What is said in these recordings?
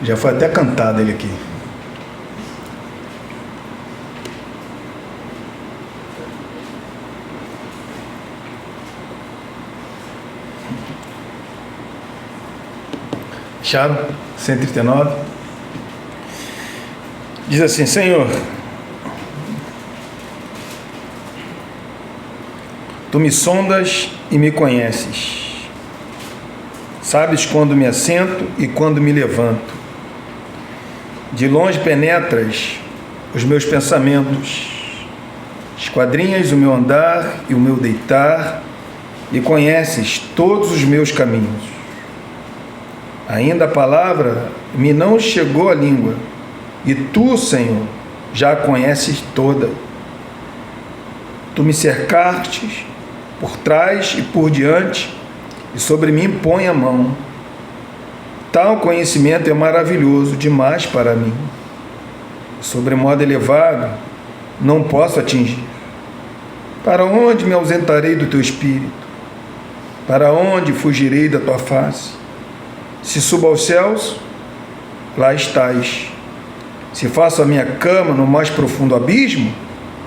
Já foi até cantado ele aqui. Acharam? 139. Diz assim: Senhor, Tu me sondas e me conheces. Sabes quando me assento e quando me levanto. De longe penetras os meus pensamentos, esquadrinhas o meu andar e o meu deitar, e conheces todos os meus caminhos. Ainda a palavra me não chegou à língua, e Tu, Senhor, já a conheces toda. Tu me cercastes por trás e por diante, e sobre mim põe a mão. Tal conhecimento é maravilhoso demais para mim. Sobremodo elevado, não posso atingir. Para onde me ausentarei do Teu Espírito? Para onde fugirei da Tua face? Se subo aos céus, lá estás. Se faço a minha cama no mais profundo abismo,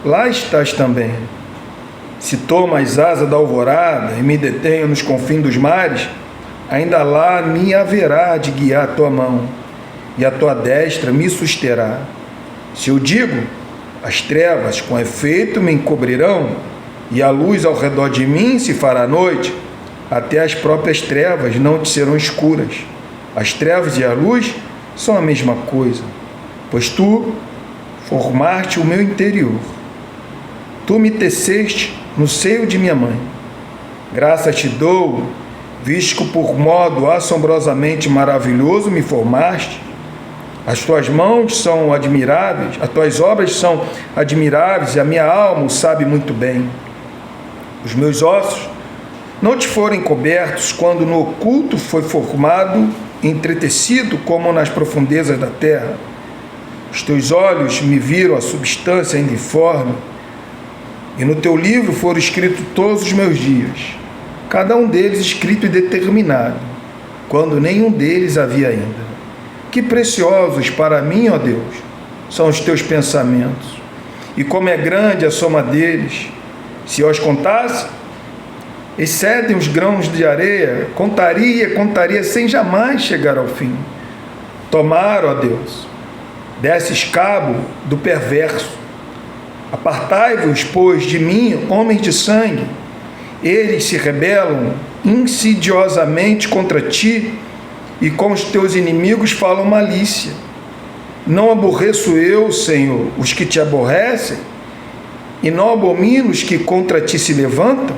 lá estás também. Se tomo as asas da alvorada e me detenho nos confins dos mares, ainda lá me haverá de guiar a Tua mão, e a Tua destra me susterá. Se eu digo, as trevas com efeito me encobrirão, e a luz ao redor de mim se fará noite, até as próprias trevas não te serão escuras. As trevas e a luz são a mesma coisa, pois Tu formaste o meu interior. Tu me teceste no seio de minha mãe. Graças te dou, visto que por modo assombrosamente maravilhoso me formaste. As Tuas mãos são admiráveis, as Tuas obras são admiráveis, e a minha alma o sabe muito bem. Os meus ossos não te foram encobertos quando no oculto foi formado e entretecido como nas profundezas da terra. Os Teus olhos me viram a substância ainda informe, e no Teu livro foram escritos todos os meus dias, cada um deles escrito e determinado, quando nenhum deles havia ainda. Que preciosos para mim, ó Deus, são os Teus pensamentos, e como é grande a soma deles. Se eu os contasse, excedem os grãos de areia, contaria sem jamais chegar ao fim. Tomara, ó Deus, desses cabo do perverso. Apartai-vos, pois, de mim, homens de sangue. Eles se rebelam insidiosamente contra Ti, e com os Teus inimigos falam malícia. Não aborreço eu, Senhor, os que Te aborrecem, e não abomino os que contra Ti se levantam?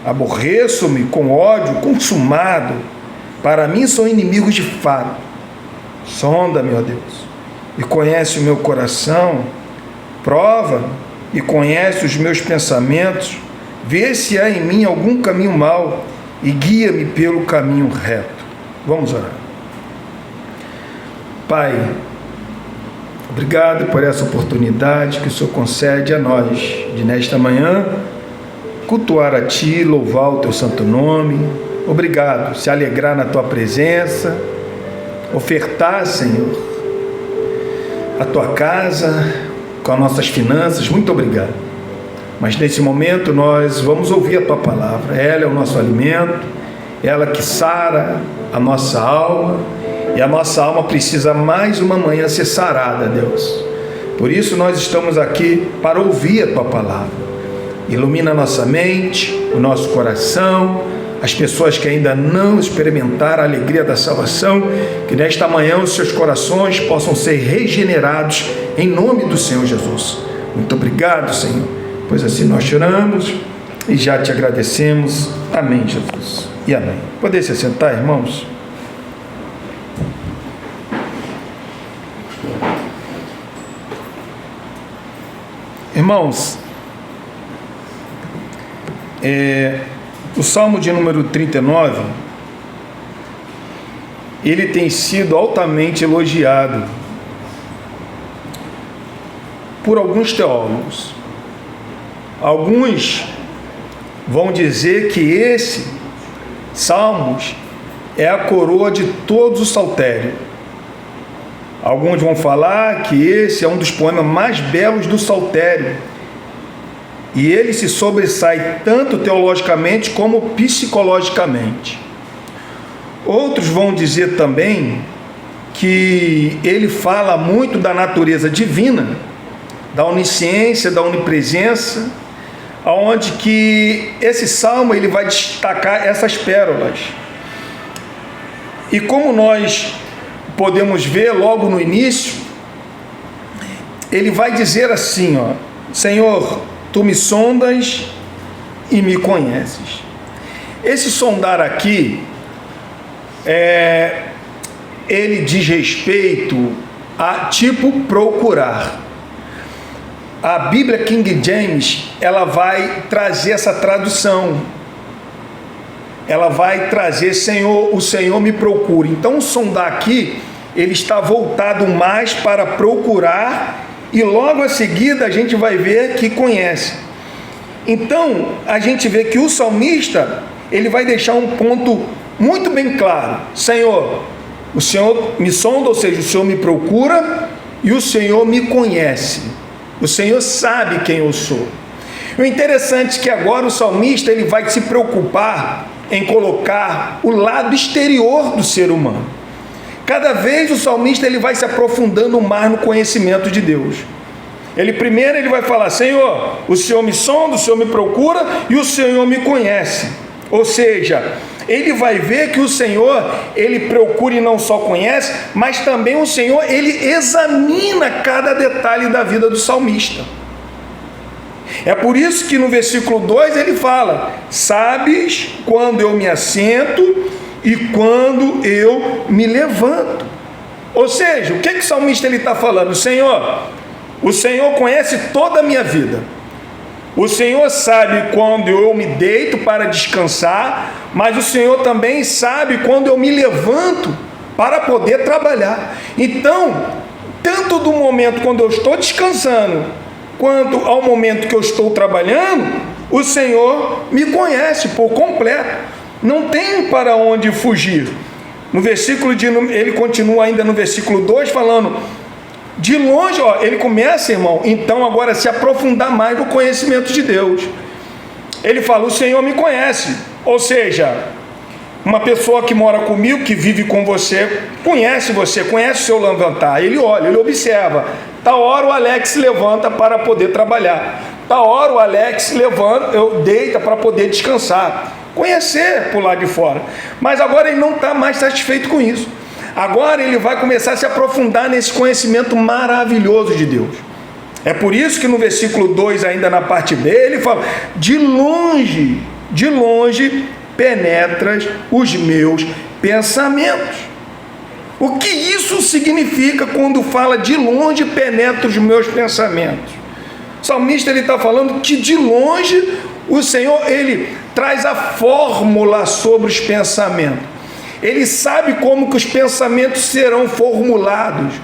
Aborreço-me com ódio consumado. Para mim são inimigos de fato. Sonda-me, ó Deus, e conhece o meu coração. Prova-me e conhece os meus pensamentos. Vê se há em mim algum caminho mau e guia-me pelo caminho reto. Vamos orar. Pai, obrigado por essa oportunidade que o Senhor concede a nós de nesta manhã cultuar a Ti, louvar o Teu santo nome. Obrigado, se alegrar na Tua presença, ofertar, Senhor, a Tua casa com as nossas finanças. Muito obrigado. Mas nesse momento nós vamos ouvir a Tua palavra. Ela é o nosso alimento, ela que sara a nossa alma, e a nossa alma precisa mais uma manhã ser sarada, Deus. Por isso nós estamos aqui para ouvir a Tua palavra. Ilumina a nossa mente, o nosso coração, as pessoas que ainda não experimentaram a alegria da salvação, que nesta manhã os seus corações possam ser regenerados em nome do Senhor Jesus. Muito obrigado, Senhor, pois assim nós choramos e já Te agradecemos. Amém, Jesus. E amém. Podem se sentar, irmãos? Irmãos, o Salmo de número 39, ele tem sido altamente elogiado por alguns teólogos. Alguns vão dizer que esse Salmos é a coroa de todos os saltérios. Alguns vão falar que esse é um dos poemas mais belos do Saltério. E ele se sobressai tanto teologicamente como psicologicamente. Outros vão dizer também que ele fala muito da natureza divina, da onisciência, da onipresença, aonde que esse salmo ele vai destacar essas pérolas. E como nós podemos ver logo no início, ele vai dizer assim, ó: Senhor, tu me sondas e me conheces. Esse sondar aqui, ele diz respeito a tipo procurar. A Bíblia King James, ela vai trazer essa tradução. Ela vai trazer, Senhor, o Senhor me procura. Então, o sondar aqui, ele está voltado mais para procurar, e logo a seguida a gente vai ver que conhece. Então, a gente vê que o salmista, ele vai deixar um ponto muito bem claro: Senhor, o Senhor me sonda, ou seja, o Senhor me procura, e o Senhor me conhece. O Senhor sabe quem eu sou. O interessante é que agora o salmista ele vai se preocupar em colocar o lado exterior do ser humano. Cada vez o salmista ele vai se aprofundando mais no conhecimento de Deus. Primeiro ele vai falar: Senhor, o Senhor me sonda, o Senhor me procura e o Senhor me conhece. Ou seja, ele vai ver que o Senhor, ele procura e não só conhece, mas também o Senhor, ele examina cada detalhe da vida do salmista. É por isso que no versículo 2 ele fala: sabes quando eu me assento e quando eu me levanto. Ou seja, o que o salmista está falando? O Senhor conhece toda a minha vida. O Senhor sabe quando eu me deito para descansar, mas o Senhor também sabe quando eu me levanto para poder trabalhar. Então, tanto do momento quando eu estou descansando, quanto ao momento que eu estou trabalhando, o Senhor me conhece por completo. Não tem para onde fugir. No versículo ele continua ainda no versículo 2 falando: de longe, ele começa, irmão, então agora se aprofundar mais no conhecimento de Deus. Ele fala: o Senhor me conhece. Ou seja, uma pessoa que mora comigo, que vive com você, conhece o seu levantar. Ele olha, ele observa. Tal hora o Alex levanta para poder trabalhar. Tal hora o Alex deita para poder descansar. Conhecer por lá de fora. Mas agora ele não está mais satisfeito com isso. Agora ele vai começar a se aprofundar nesse conhecimento maravilhoso de Deus. É por isso que no versículo 2, ainda na parte B, ele fala: de longe penetras os meus pensamentos. O que isso significa quando fala de longe penetra os meus pensamentos? O salmista está falando que de longe o Senhor ele traz a fórmula sobre os pensamentos. Ele sabe como que os pensamentos serão formulados.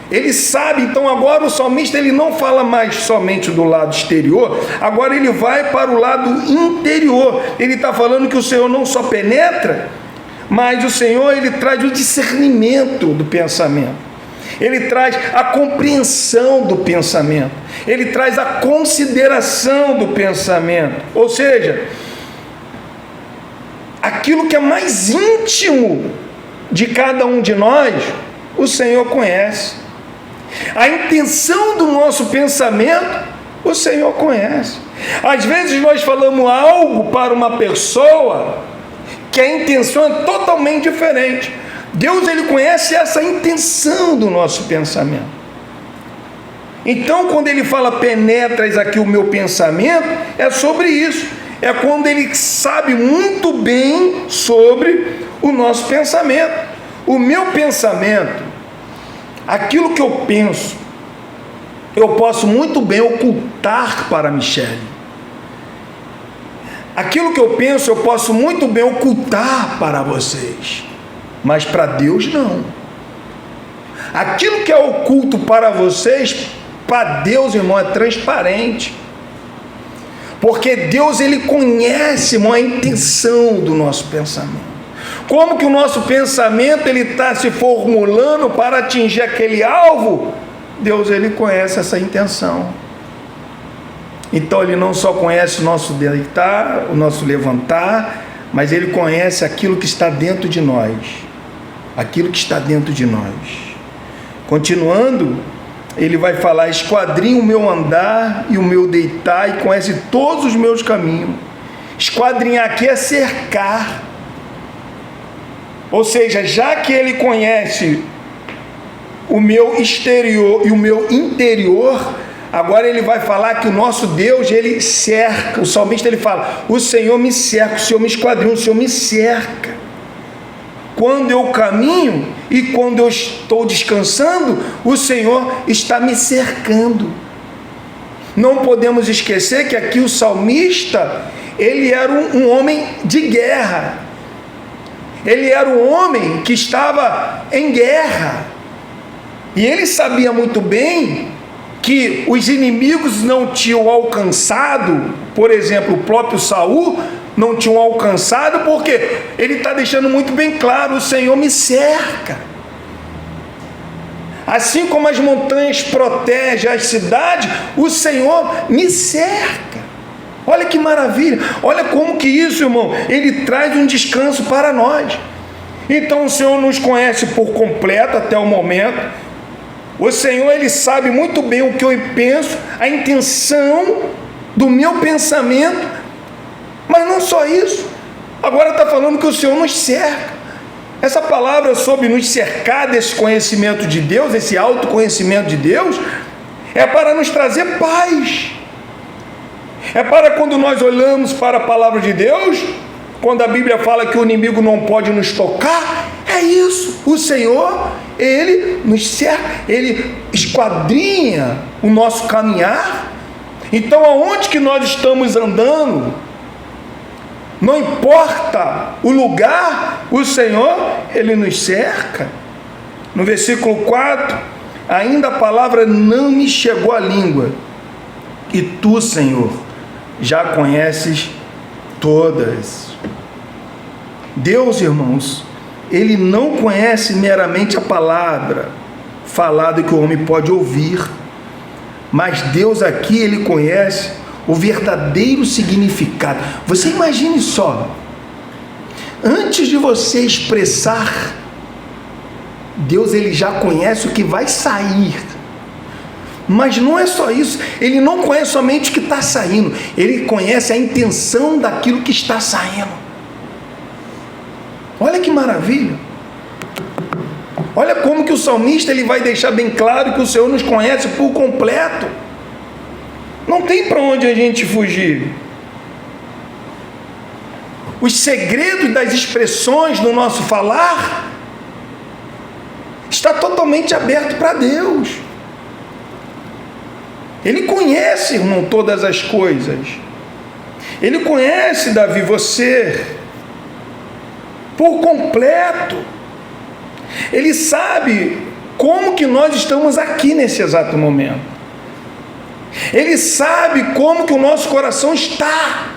Ele sabe, então agora o salmista ele não fala mais somente do lado exterior, agora ele vai para o lado interior. Ele está falando que o Senhor não só penetra, mas o Senhor ele traz o discernimento do pensamento. Ele traz a compreensão do pensamento. Ele traz a consideração do pensamento. Ou seja, aquilo que é mais íntimo de cada um de nós, o Senhor conhece. A intenção do nosso pensamento, o Senhor conhece. Às vezes nós falamos algo para uma pessoa que a intenção é totalmente diferente. Deus ele conhece essa intenção do nosso pensamento. Então, quando ele fala penetras aqui o meu pensamento, é sobre isso. É quando ele sabe muito bem sobre o nosso pensamento. O meu pensamento, aquilo que eu penso, eu posso muito bem ocultar para a Michele. Aquilo que eu penso, eu posso muito bem ocultar para vocês. Mas para Deus não. Aquilo que é oculto para vocês, para Deus, irmão, é transparente. Porque Deus ele conhece, irmão, a intenção do nosso pensamento. como que o nosso pensamento ele está se formulando para atingir aquele alvo. Deus, ele conhece essa intenção. Então ele não só conhece o nosso deitar, o nosso levantar, mas ele conhece aquilo que está dentro de nós. Aquilo que está dentro de nós. Continuando, ele vai falar: esquadrinha o meu andar e o meu deitar, e conhece todos os meus caminhos. Esquadrinhar aqui é cercar. Ou seja, já que ele conhece o meu exterior e o meu interior, agora ele vai falar que o nosso Deus, ele cerca. O salmista, ele fala: o Senhor me cerca, o Senhor me esquadrinha, o Senhor me cerca. Quando eu caminho e quando eu estou descansando, o Senhor está me cercando. Não podemos esquecer que aqui o salmista, ele era um homem de guerra. Ele era um homem que estava em guerra. E ele sabia muito bem que os inimigos não tinham alcançado, por exemplo, o próprio Saul não tinham alcançado, porque ele está deixando muito bem claro: o Senhor me cerca. Assim como as montanhas protegem as cidades, o Senhor me cerca. Olha que maravilha, olha como que isso, irmão, ele traz um descanso para nós. Então o Senhor nos conhece por completo até o momento. O Senhor, ele sabe muito bem o que eu penso, a intenção do meu pensamento. Mas não só isso, agora está falando que o Senhor nos cerca. Essa palavra sobre nos cercar desse conhecimento de Deus, esse autoconhecimento de Deus, é para nos trazer paz. É para quando nós olhamos para a palavra de Deus, quando a Bíblia fala que o inimigo não pode nos tocar, é isso. O Senhor, ele nos cerca, ele esquadrinha o nosso caminhar. Então, aonde que nós estamos andando, não importa o lugar, o Senhor, ele nos cerca. No versículo 4, ainda a palavra não me chegou à língua, e tu, Senhor, já conheces todas. Deus, irmãos, ele não conhece meramente a palavra falada que o homem pode ouvir, mas Deus aqui, ele conhece o verdadeiro significado. Você imagine só, antes de você expressar, Deus, ele já conhece o que vai sair. Mas não é só isso, ele não conhece somente o que está saindo, ele conhece a intenção daquilo que está saindo. Olha que maravilha. Olha como que o salmista, ele vai deixar bem claro que o Senhor nos conhece por completo. Não tem para onde a gente fugir. Os segredos das expressões do nosso falar está totalmente aberto para Deus. Ele conhece, irmão, todas as coisas. Ele conhece, Davi, você por completo. Ele sabe como que nós estamos aqui nesse exato momento. Ele sabe como que o nosso coração está.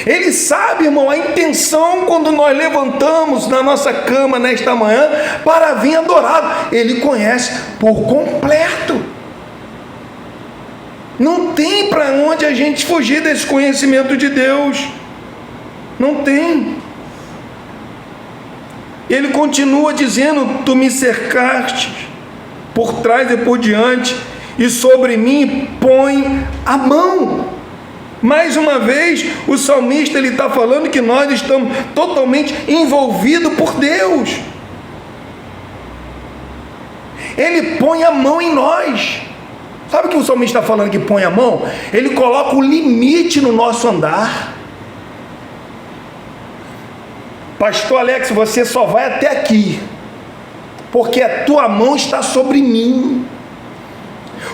Ele sabe, irmão, a intenção quando nós levantamos na nossa cama nesta manhã para vir adorá-lo. Ele conhece por completo. Não tem para onde a gente fugir desse conhecimento de Deus. Não tem. Ele continua dizendo: tu me cercaste por trás e por diante, e sobre mim põe a mão. Mais uma vez, o salmista está falando que nós estamos totalmente envolvidos por Deus. Ele põe a mão em nós. Sabe o que o salmista está falando que põe a mão? Ele coloca o limite no nosso andar. Pastor Alex, você só vai até aqui, porque a tua mão está sobre mim.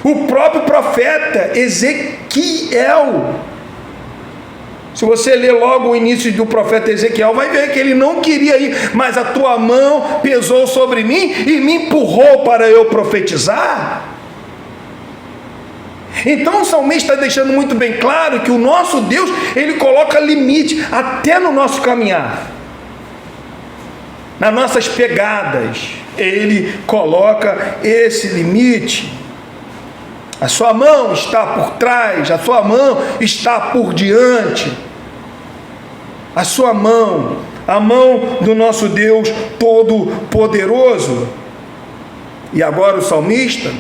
O próprio profeta Ezequiel, se você ler logo o início do profeta Ezequiel, vai ver que ele não queria ir, mas a tua mão pesou sobre mim e me empurrou para eu profetizar. Então o salmista está deixando muito bem claro que o nosso Deus, ele coloca limite até no nosso caminhar. nas nossas pegadas, ele coloca esse limite. A sua mão está por trás, a sua mão está por diante. A sua mão, a mão do nosso Deus Todo-Poderoso. E agora o salmista,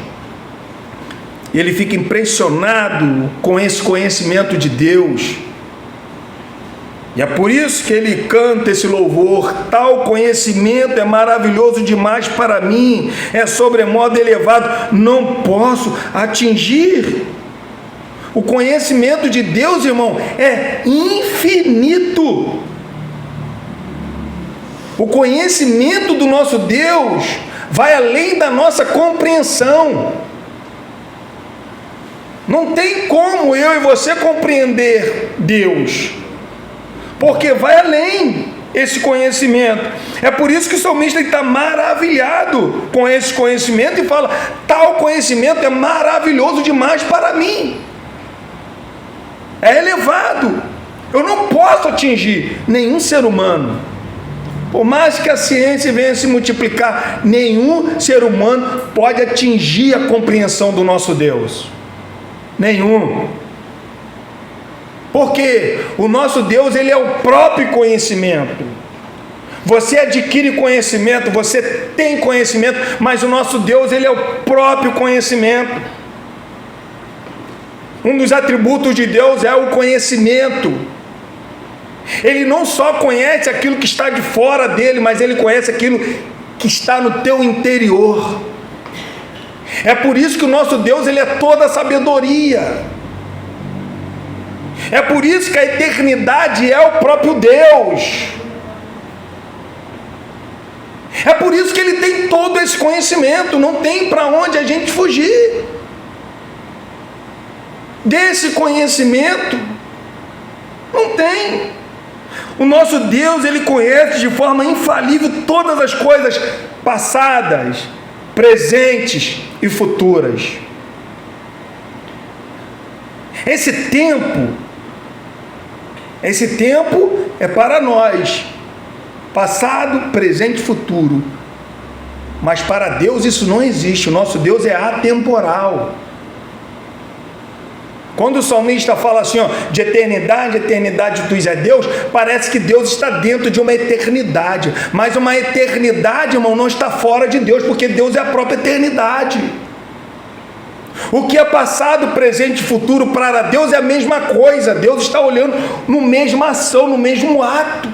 ele fica impressionado com esse conhecimento de Deus. E é por isso que ele canta esse louvor: tal conhecimento é maravilhoso demais para mim, é sobremodo elevado, não posso atingir. O conhecimento de Deus, irmão, é infinito. O conhecimento do nosso Deus vai além da nossa compreensão. Não tem como eu e você compreender Deus, porque vai além esse conhecimento. É por isso que o salmista está maravilhado com esse conhecimento e fala: tal conhecimento é maravilhoso demais para mim, é elevado, eu não posso atingir. Nenhum ser humano, por mais que a ciência venha se multiplicar, nenhum ser humano pode atingir a compreensão do nosso Deus. Nenhum. Porque o nosso Deus, ele é o próprio conhecimento. Você adquire conhecimento, você tem conhecimento, mas o nosso Deus, ele é o próprio conhecimento. Um dos atributos de Deus é o conhecimento. Ele não só conhece aquilo que está de fora dele, mas ele conhece aquilo que está no teu interior. É por isso que o nosso Deus, ele é toda a sabedoria. É por isso que a eternidade é o próprio Deus. É por isso que ele tem todo esse conhecimento. Não tem para onde a gente fugir desse conhecimento. Não tem. O nosso Deus, ele conhece de forma infalível todas as coisas passadas, presentes e futuras. Esse tempo é para nós, passado, presente e futuro. Mas para Deus isso não existe. O nosso Deus é atemporal. Quando o salmista fala assim, de eternidade, eternidade tu és Deus, parece que Deus está dentro de uma eternidade. Mas uma eternidade, irmão, não está fora de Deus, porque Deus é a própria eternidade. O que é passado, presente e futuro para Deus é a mesma coisa. Deus está olhando no mesma ação, no mesmo ato.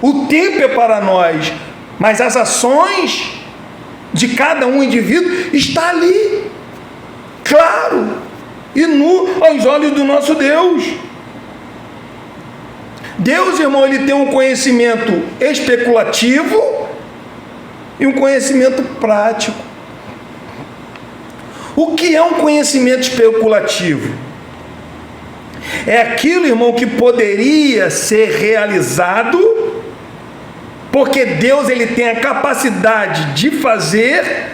O tempo é para nós, mas as ações de cada um indivíduo está ali, claro e nu aos olhos do nosso Deus. Deus, irmão, ele tem um conhecimento especulativo e um conhecimento prático. O que é um conhecimento especulativo? É aquilo, irmão, que poderia ser realizado, porque Deus, ele tem a capacidade de fazer,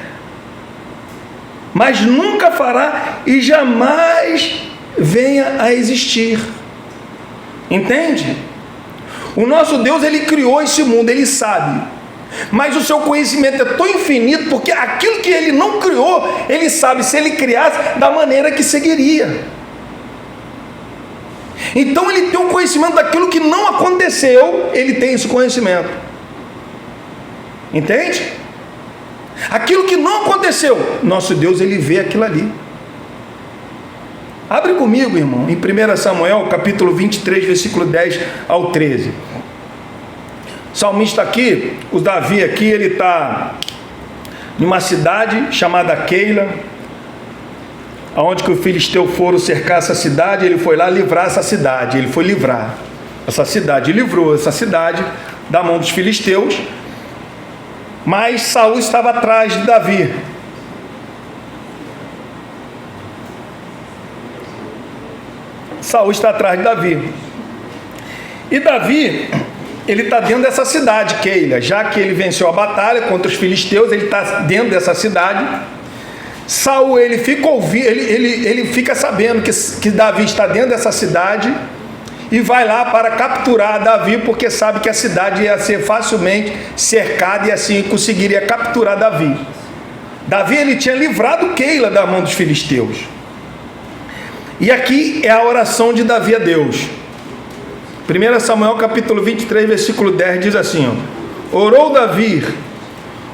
mas nunca fará e jamais venha a existir. Entende? O nosso Deus, ele criou esse mundo, ele sabe, mas o seu conhecimento é tão infinito, porque aquilo que ele não criou, ele sabe, se ele criasse, da maneira que seguiria. Então ele tem um conhecimento daquilo que não aconteceu, ele tem esse conhecimento. Entende? Aquilo que não aconteceu, nosso Deus, ele vê aquilo ali. Abre comigo, irmão, em 1 Samuel, capítulo 23, versículo 10 ao 13. O salmista aqui, o Davi aqui, ele está numa cidade chamada Keila, onde que o filisteu foram cercar essa cidade. Ele foi lá livrar essa cidade, ele foi livrar essa cidade, livrou essa cidade da mão dos filisteus, mas Saul estava atrás de Davi. Saul está atrás de Davi. E Davi, ele está dentro dessa cidade, Keila. Já que ele venceu a batalha contra os filisteus, ele está dentro dessa cidade. Saul, ele fica sabendo que Davi está dentro dessa cidade, e vai lá para capturar Davi, porque sabe que a cidade ia ser facilmente cercada e assim conseguiria capturar Davi. Davi, ele tinha livrado Keila da mão dos filisteus. E aqui é a oração de Davi a Deus. 1 Samuel capítulo 23, versículo 10 diz assim, ó: orou Davi: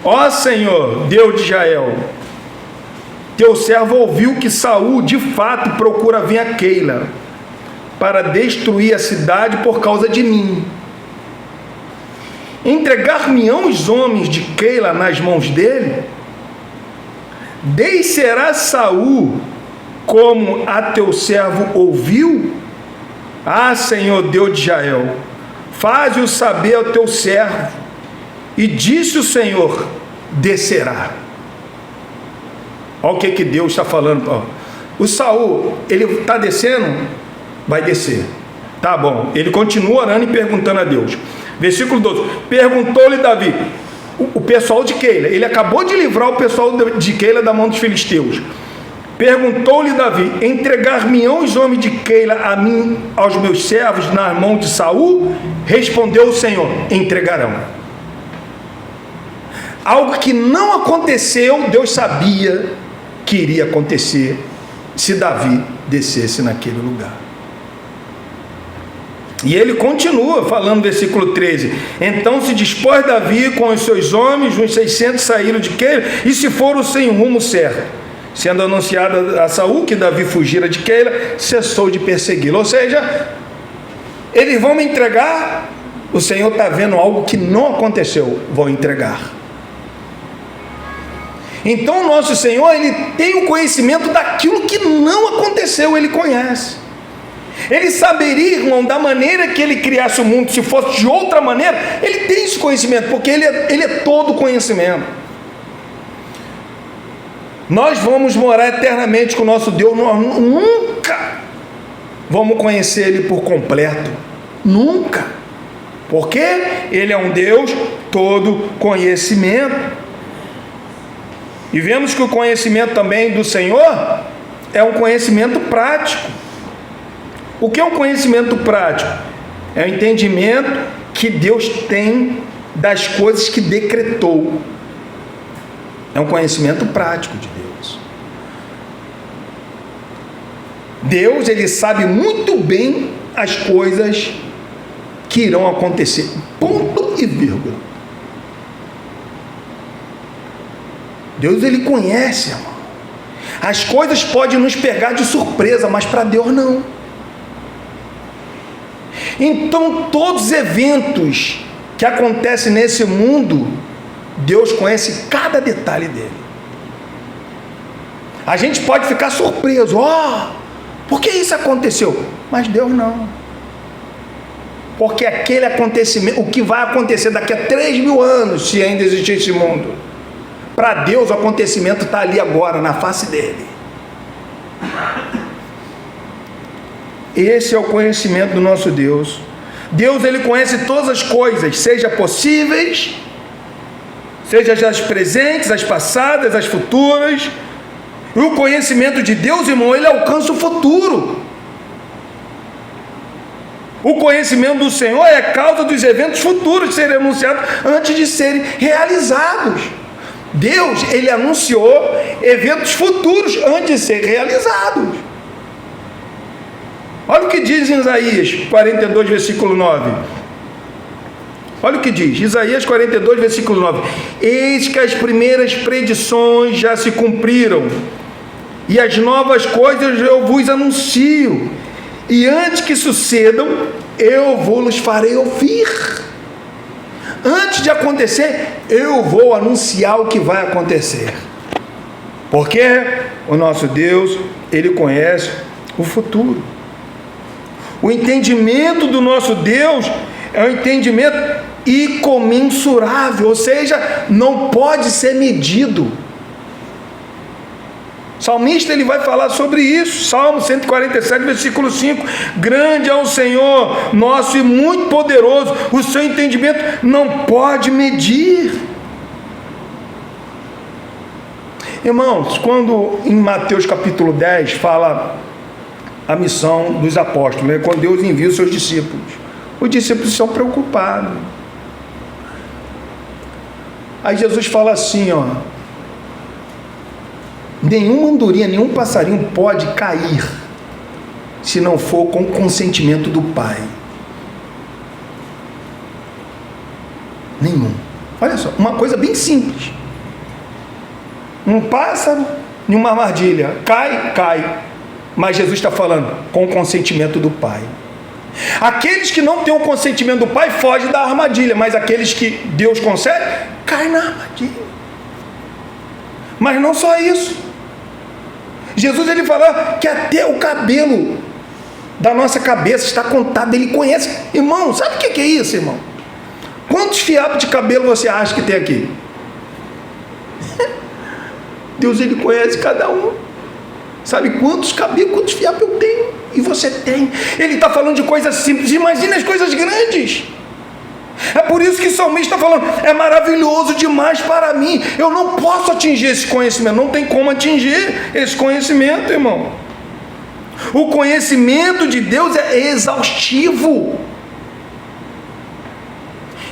ó Senhor, Deus de Israel, teu servo ouviu que Saul de fato procura vir a Keila para destruir a cidade por causa de mim. Entregar-me-ão os homens de Keila nas mãos dele? Descerá Saul como a teu servo ouviu? Ah, Senhor Deus de Israel, faze-o saber ao teu servo. E disse o Senhor: descerá. Olha o que Deus está falando. O Saul, ele está descendo? Vai descer. Tá bom. Ele continua orando e perguntando a Deus. Versículo 12. Perguntou-lhe Davi, o pessoal de Keila, ele acabou de livrar o pessoal de Keila da mão dos filisteus. Perguntou-lhe Davi: entregar-me-ão os homens de Keila a mim, aos meus servos, na mão de Saul? Respondeu o Senhor: entregarão. Algo que não aconteceu, Deus sabia que iria acontecer se Davi descesse naquele lugar. E ele continua falando, versículo 13: então se dispôs Davi com os seus homens, uns 600 saíram de Keila e se foram sem rumo certo. Sendo anunciado a Saul que Davi fugira de Keila, cessou de persegui-lo. Ou seja, eles vão me entregar. O Senhor está vendo algo que não aconteceu, vão entregar. Então o nosso Senhor, ele tem o conhecimento daquilo que não aconteceu, ele conhece. Ele saberia, irmão, da maneira que ele criasse o mundo, se fosse de outra maneira, ele tem esse conhecimento, porque ele é todo conhecimento. Nós vamos morar eternamente com o nosso Deus, nós nunca vamos conhecer ele por completo, nunca, porque ele é um Deus todo conhecimento. E vemos que o conhecimento também do Senhor é um conhecimento prático. O que é um conhecimento prático? É o entendimento que Deus tem das coisas que decretou. É um conhecimento prático de Deus. Deus, ele sabe muito bem as coisas que irão acontecer. Ponto e vírgula. Deus, ele conhece, irmão. As coisas podem nos pegar de surpresa, mas para Deus não. Então, todos os eventos que acontecem nesse mundo, Deus conhece cada detalhe dele. A gente pode ficar surpreso, por que isso aconteceu? Mas Deus não. Porque aquele acontecimento, o que vai acontecer daqui a 3.000 anos, se ainda existir esse mundo, para Deus o acontecimento está ali agora, na face dele. Esse é o conhecimento do nosso Deus. Deus, ele conhece todas as coisas, seja possíveis, seja as presentes, as passadas, as futuras. E o conhecimento de Deus, irmão, ele alcança o futuro. O conhecimento do Senhor é a causa dos eventos futuros serem anunciados antes de serem realizados. Deus, ele anunciou eventos futuros antes de serem realizados. Olha o que diz em Isaías 42, versículo 9. Olha o que diz, Isaías 42, versículo 9. Eis que as primeiras predições já se cumpriram, e as novas coisas eu vos anuncio, e antes que sucedam, eu vos farei ouvir. Antes de acontecer, eu vou anunciar o que vai acontecer. Porque o nosso Deus, ele conhece o futuro. O entendimento do nosso Deus é um entendimento incomensurável, ou seja, não pode ser medido. O salmista, ele vai falar sobre isso, Salmo 147, versículo 5, grande é o Senhor nosso e muito poderoso, o seu entendimento não pode medir. Irmãos, quando em Mateus capítulo 10 fala a missão dos apóstolos, né? Quando Deus envia os seus discípulos. Os discípulos são preocupados. Aí Jesus fala assim, ó: nenhuma andorinha, nenhum passarinho pode cair se não for com o consentimento do Pai. Nenhum. Olha só, uma coisa bem simples. Um pássaro em uma armadilha cai. Mas Jesus está falando com o consentimento do Pai. Aqueles que não têm o consentimento do Pai fogem da armadilha, mas aqueles que Deus concede, caem na armadilha. Mas não só isso. Jesus, ele fala que até o cabelo da nossa cabeça está contado, ele conhece. Irmão, sabe o que é isso, irmão? Quantos fiapos de cabelo você acha que tem aqui? Deus, ele conhece cada um. Sabe quantos cabelos, quantos fiapos eu tenho? E você tem. Ele está falando de coisas simples. Imagina as coisas grandes. É por isso que o salmista está falando: é maravilhoso demais para mim. Eu não posso atingir esse conhecimento. Não tem como atingir esse conhecimento, irmão. O conhecimento de Deus é exaustivo.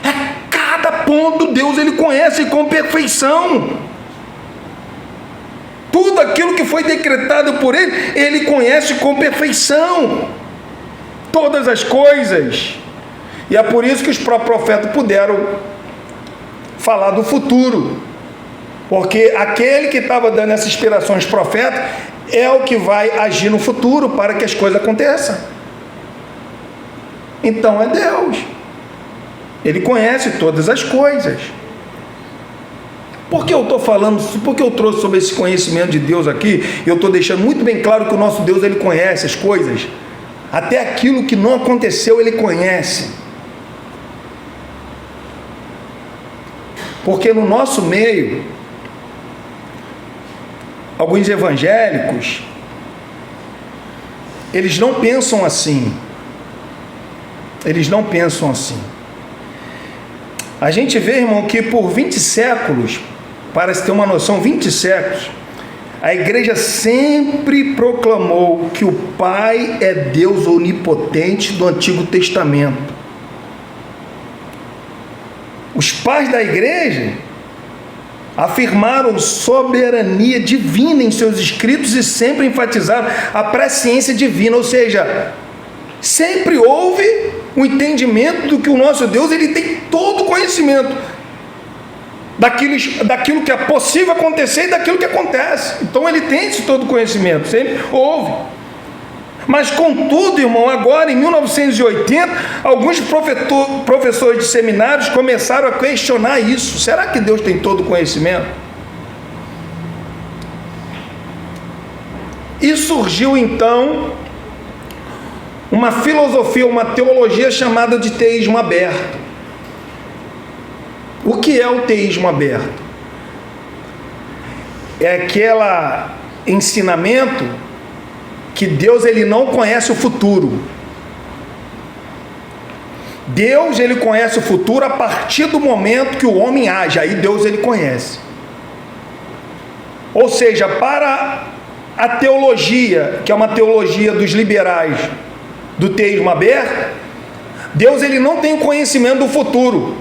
É cada ponto Deus ele conhece com perfeição. Tudo aquilo que foi decretado por Ele, Ele conhece com perfeição. Todas as coisas. E é por isso que os próprios profetas puderam falar do futuro. Porque aquele que estava dando essas inspirações proféticas é o que vai agir no futuro para que as coisas aconteçam. Então é Deus. Ele conhece todas as coisas. Por que eu estou falando, por que eu trouxe sobre esse conhecimento de Deus aqui? Eu estou deixando muito bem claro que o nosso Deus, ele conhece as coisas. Até aquilo que não aconteceu, ele conhece. Porque no nosso meio, alguns evangélicos, eles não pensam assim. Eles não pensam assim. A gente vê, irmão, que por 20 séculos, para se ter uma noção, 20 séculos, a igreja sempre proclamou que o Pai é Deus onipotente do Antigo Testamento. Os pais da igreja afirmaram soberania divina em seus escritos e sempre enfatizaram a presciência divina, ou seja, sempre houve o entendimento do que o nosso Deus, ele tem todo o conhecimento daquilo que é possível acontecer e daquilo que acontece. Então ele tem esse todo conhecimento, sempre houve. Mas contudo, irmão, agora em 1980, alguns professores de seminários começaram a questionar isso. Será que Deus tem todo o conhecimento? E surgiu então uma filosofia, uma teologia chamada de teísmo aberto. O que é o teísmo aberto? É aquele ensinamento que Deus ele não conhece o futuro. Deus ele conhece o futuro a partir do momento que o homem age, aí Deus ele conhece. Ou seja, para a teologia, que é uma teologia dos liberais, do teísmo aberto, Deus ele não tem conhecimento do futuro.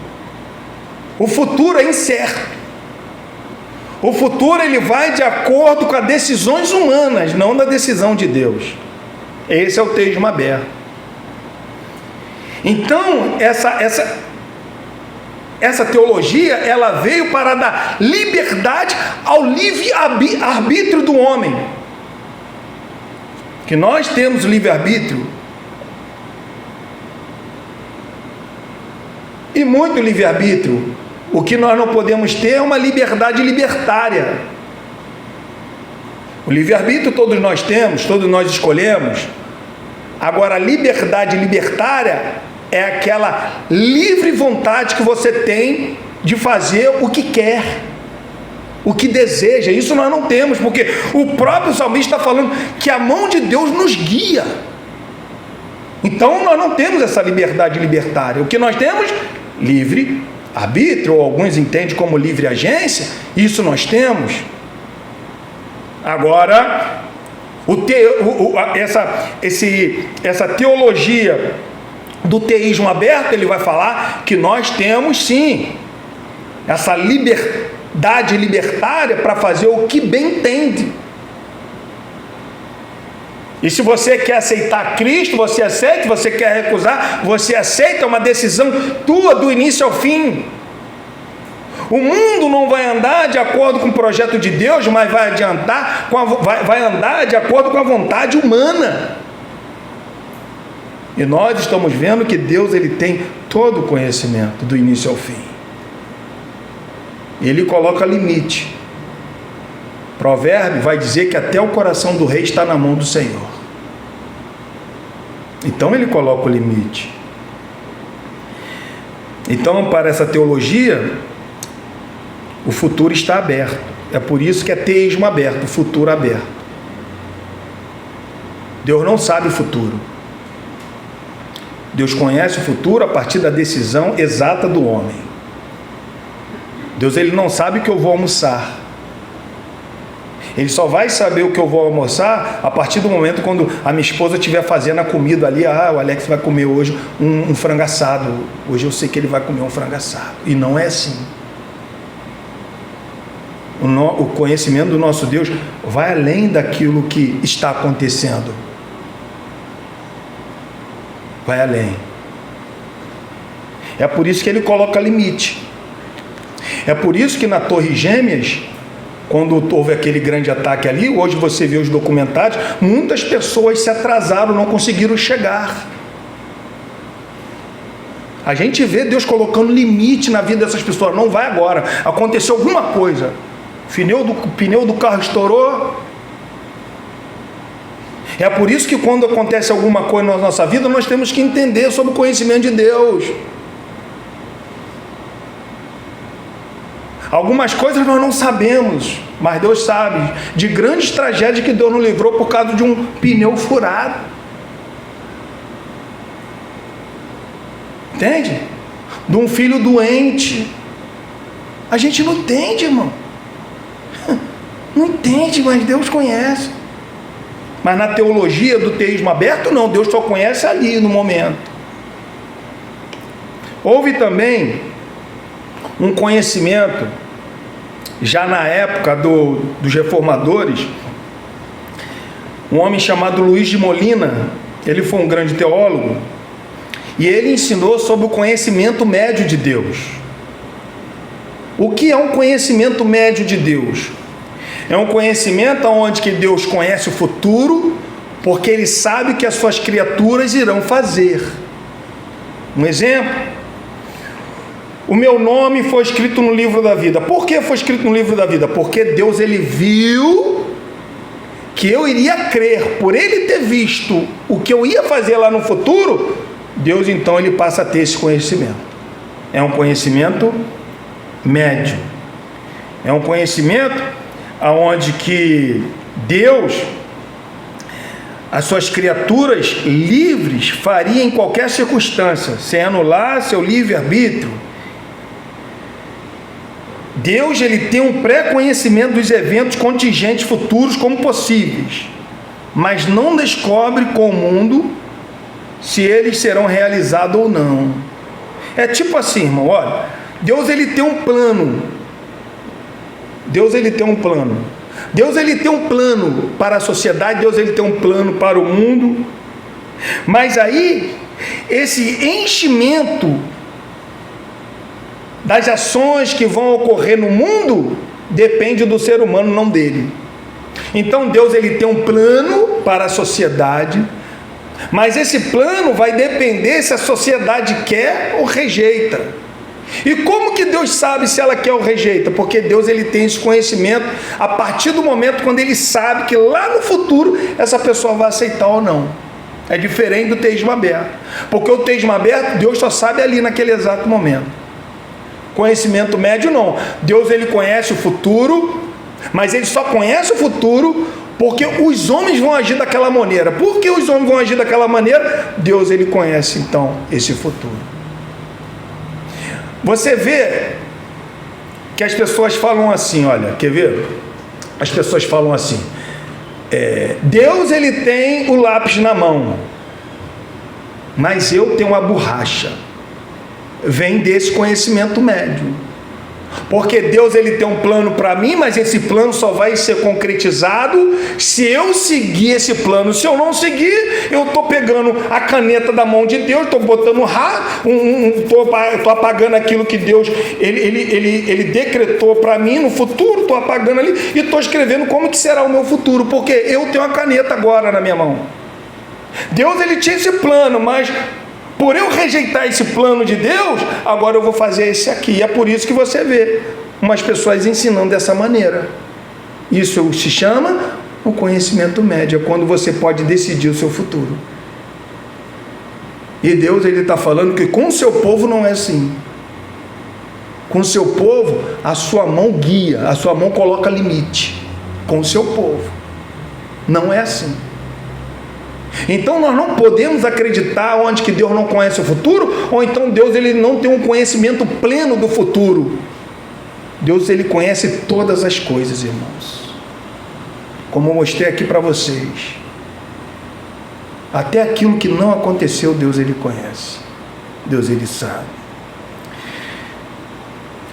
O futuro é incerto. O futuro ele vai de acordo com as decisões humanas, não da decisão de Deus. Esse é o teísmo aberto. Então, essa teologia, ela veio para dar liberdade ao livre-arbítrio do homem. Que nós temos livre-arbítrio. E muito livre-arbítrio. O que nós não podemos ter é uma liberdade libertária. O livre-arbítrio todos nós temos, todos nós escolhemos. Agora, a liberdade libertária é aquela livre vontade que você tem de fazer o que quer, o que deseja. Isso nós não temos, porque o próprio salmista está falando que a mão de Deus nos guia. Então, nós não temos essa liberdade libertária. O que nós temos? Livre arbítrio, ou alguns entendem como livre agência. Isso nós temos. Agora, Essa teologia do teísmo aberto, ele vai falar que nós temos sim essa liberdade libertária para fazer o que bem entende. E se você quer aceitar Cristo, você aceita. Se você quer recusar, você aceita. É uma decisão tua do início ao fim. O mundo não vai andar de acordo com o projeto de Deus, mas vai andar de acordo com a vontade humana. E nós estamos vendo que Deus, ele tem todo o conhecimento do início ao fim. Ele coloca limite. Provérbio vai dizer que até o coração do rei está na mão do Senhor. Então ele coloca o limite. Então, para essa teologia, o futuro está aberto. É por isso que é teísmo aberto, o futuro aberto. Deus não sabe o futuro. Deus conhece o futuro a partir da decisão exata do homem. Deus, ele não sabe o que eu vou almoçar. Ele só vai saber o que eu vou almoçar a partir do momento quando a minha esposa estiver fazendo a comida ali. O Alex vai comer hoje um frango assado. Hoje eu sei que ele vai comer um frango assado. E não é assim. O conhecimento do nosso Deus vai além daquilo que está acontecendo. Vai além. É por isso que ele coloca limite. É por isso que na Torre Gêmeas, quando houve aquele grande ataque ali, hoje você vê os documentários, muitas pessoas se atrasaram, não conseguiram chegar. A gente vê Deus colocando limite na vida dessas pessoas. Não vai agora. Aconteceu alguma coisa. O pneu do carro estourou. É por isso que quando acontece alguma coisa na nossa vida, nós temos que entender sobre o conhecimento de Deus. Algumas coisas nós não sabemos, mas Deus sabe de grandes tragédias que Deus nos livrou por causa de um pneu furado. Entende? De um filho doente. A gente não entende, irmão. Não entende, mas Deus conhece. Mas na teologia do teísmo aberto, não. Deus só conhece ali no momento. Houve também um conhecimento, já na época dos reformadores, um homem chamado Luiz de Molina. Ele foi um grande teólogo, e ele ensinou sobre o conhecimento médio de Deus. O que é um conhecimento médio de Deus? É um conhecimento onde que Deus conhece o futuro, porque Ele sabe que as suas criaturas irão fazer. Um exemplo: o meu nome foi escrito no livro da vida. Por que foi escrito no livro da vida? Porque Deus, ele viu que eu iria crer. Por ele ter visto o que eu ia fazer lá no futuro, Deus então ele passa a ter esse conhecimento. É um conhecimento médio. É um conhecimento aonde que Deus, as suas criaturas livres, faria em qualquer circunstância, sem anular seu livre-arbítrio. Deus, ele tem um pré-conhecimento dos eventos contingentes futuros como possíveis, mas não descobre com o mundo se eles serão realizados ou não. É tipo assim, irmão, olha, Deus, ele tem um plano. Deus, ele tem um plano. Deus, ele tem um plano para a sociedade. Deus, ele tem um plano para o mundo. Mas aí, esse enchimento das ações que vão ocorrer no mundo depende do ser humano, não dele. Então Deus, ele tem um plano para a sociedade, mas esse plano vai depender se a sociedade quer ou rejeita. E como que Deus sabe se ela quer ou rejeita? Porque Deus, ele tem esse conhecimento a partir do momento quando ele sabe que lá no futuro essa pessoa vai aceitar ou não. É diferente do teísmo aberto, porque o teísmo aberto, Deus só sabe ali naquele exato momento. Conhecimento médio não. Deus, ele conhece o futuro, mas ele só conhece o futuro porque os homens vão agir daquela maneira. Por que os homens vão agir daquela maneira? Deus, ele conhece então esse futuro. Você vê que as pessoas falam assim, olha, quer ver? As pessoas falam assim: Deus ele tem o lápis na mão, mas eu tenho uma borracha. Vem desse conhecimento médio. Porque Deus ele tem um plano para mim, mas esse plano só vai ser concretizado se eu seguir esse plano. Se eu não seguir, eu estou pegando a caneta da mão de Deus, estou botando estou apagando aquilo que Deus ele decretou para mim no futuro, estou apagando ali e estou escrevendo como que será o meu futuro, porque eu tenho a caneta agora na minha mão. Deus ele tinha esse plano, mas por eu rejeitar esse plano de Deus, agora eu vou fazer esse aqui. E é por isso que você vê umas pessoas ensinando dessa maneira. Isso se chama o conhecimento médio, quando você pode decidir o seu futuro. E Deus ele está falando que com o seu povo não é assim. Com o seu povo, a sua mão guia, a sua mão coloca limite. Com o seu povo. Não é assim. Então nós não podemos acreditar onde que Deus não conhece o futuro, ou então Deus ele não tem um conhecimento pleno do futuro. Deus ele conhece todas as coisas, irmãos. Como eu mostrei aqui para vocês. Até aquilo que não aconteceu, Deus ele conhece. Deus ele sabe.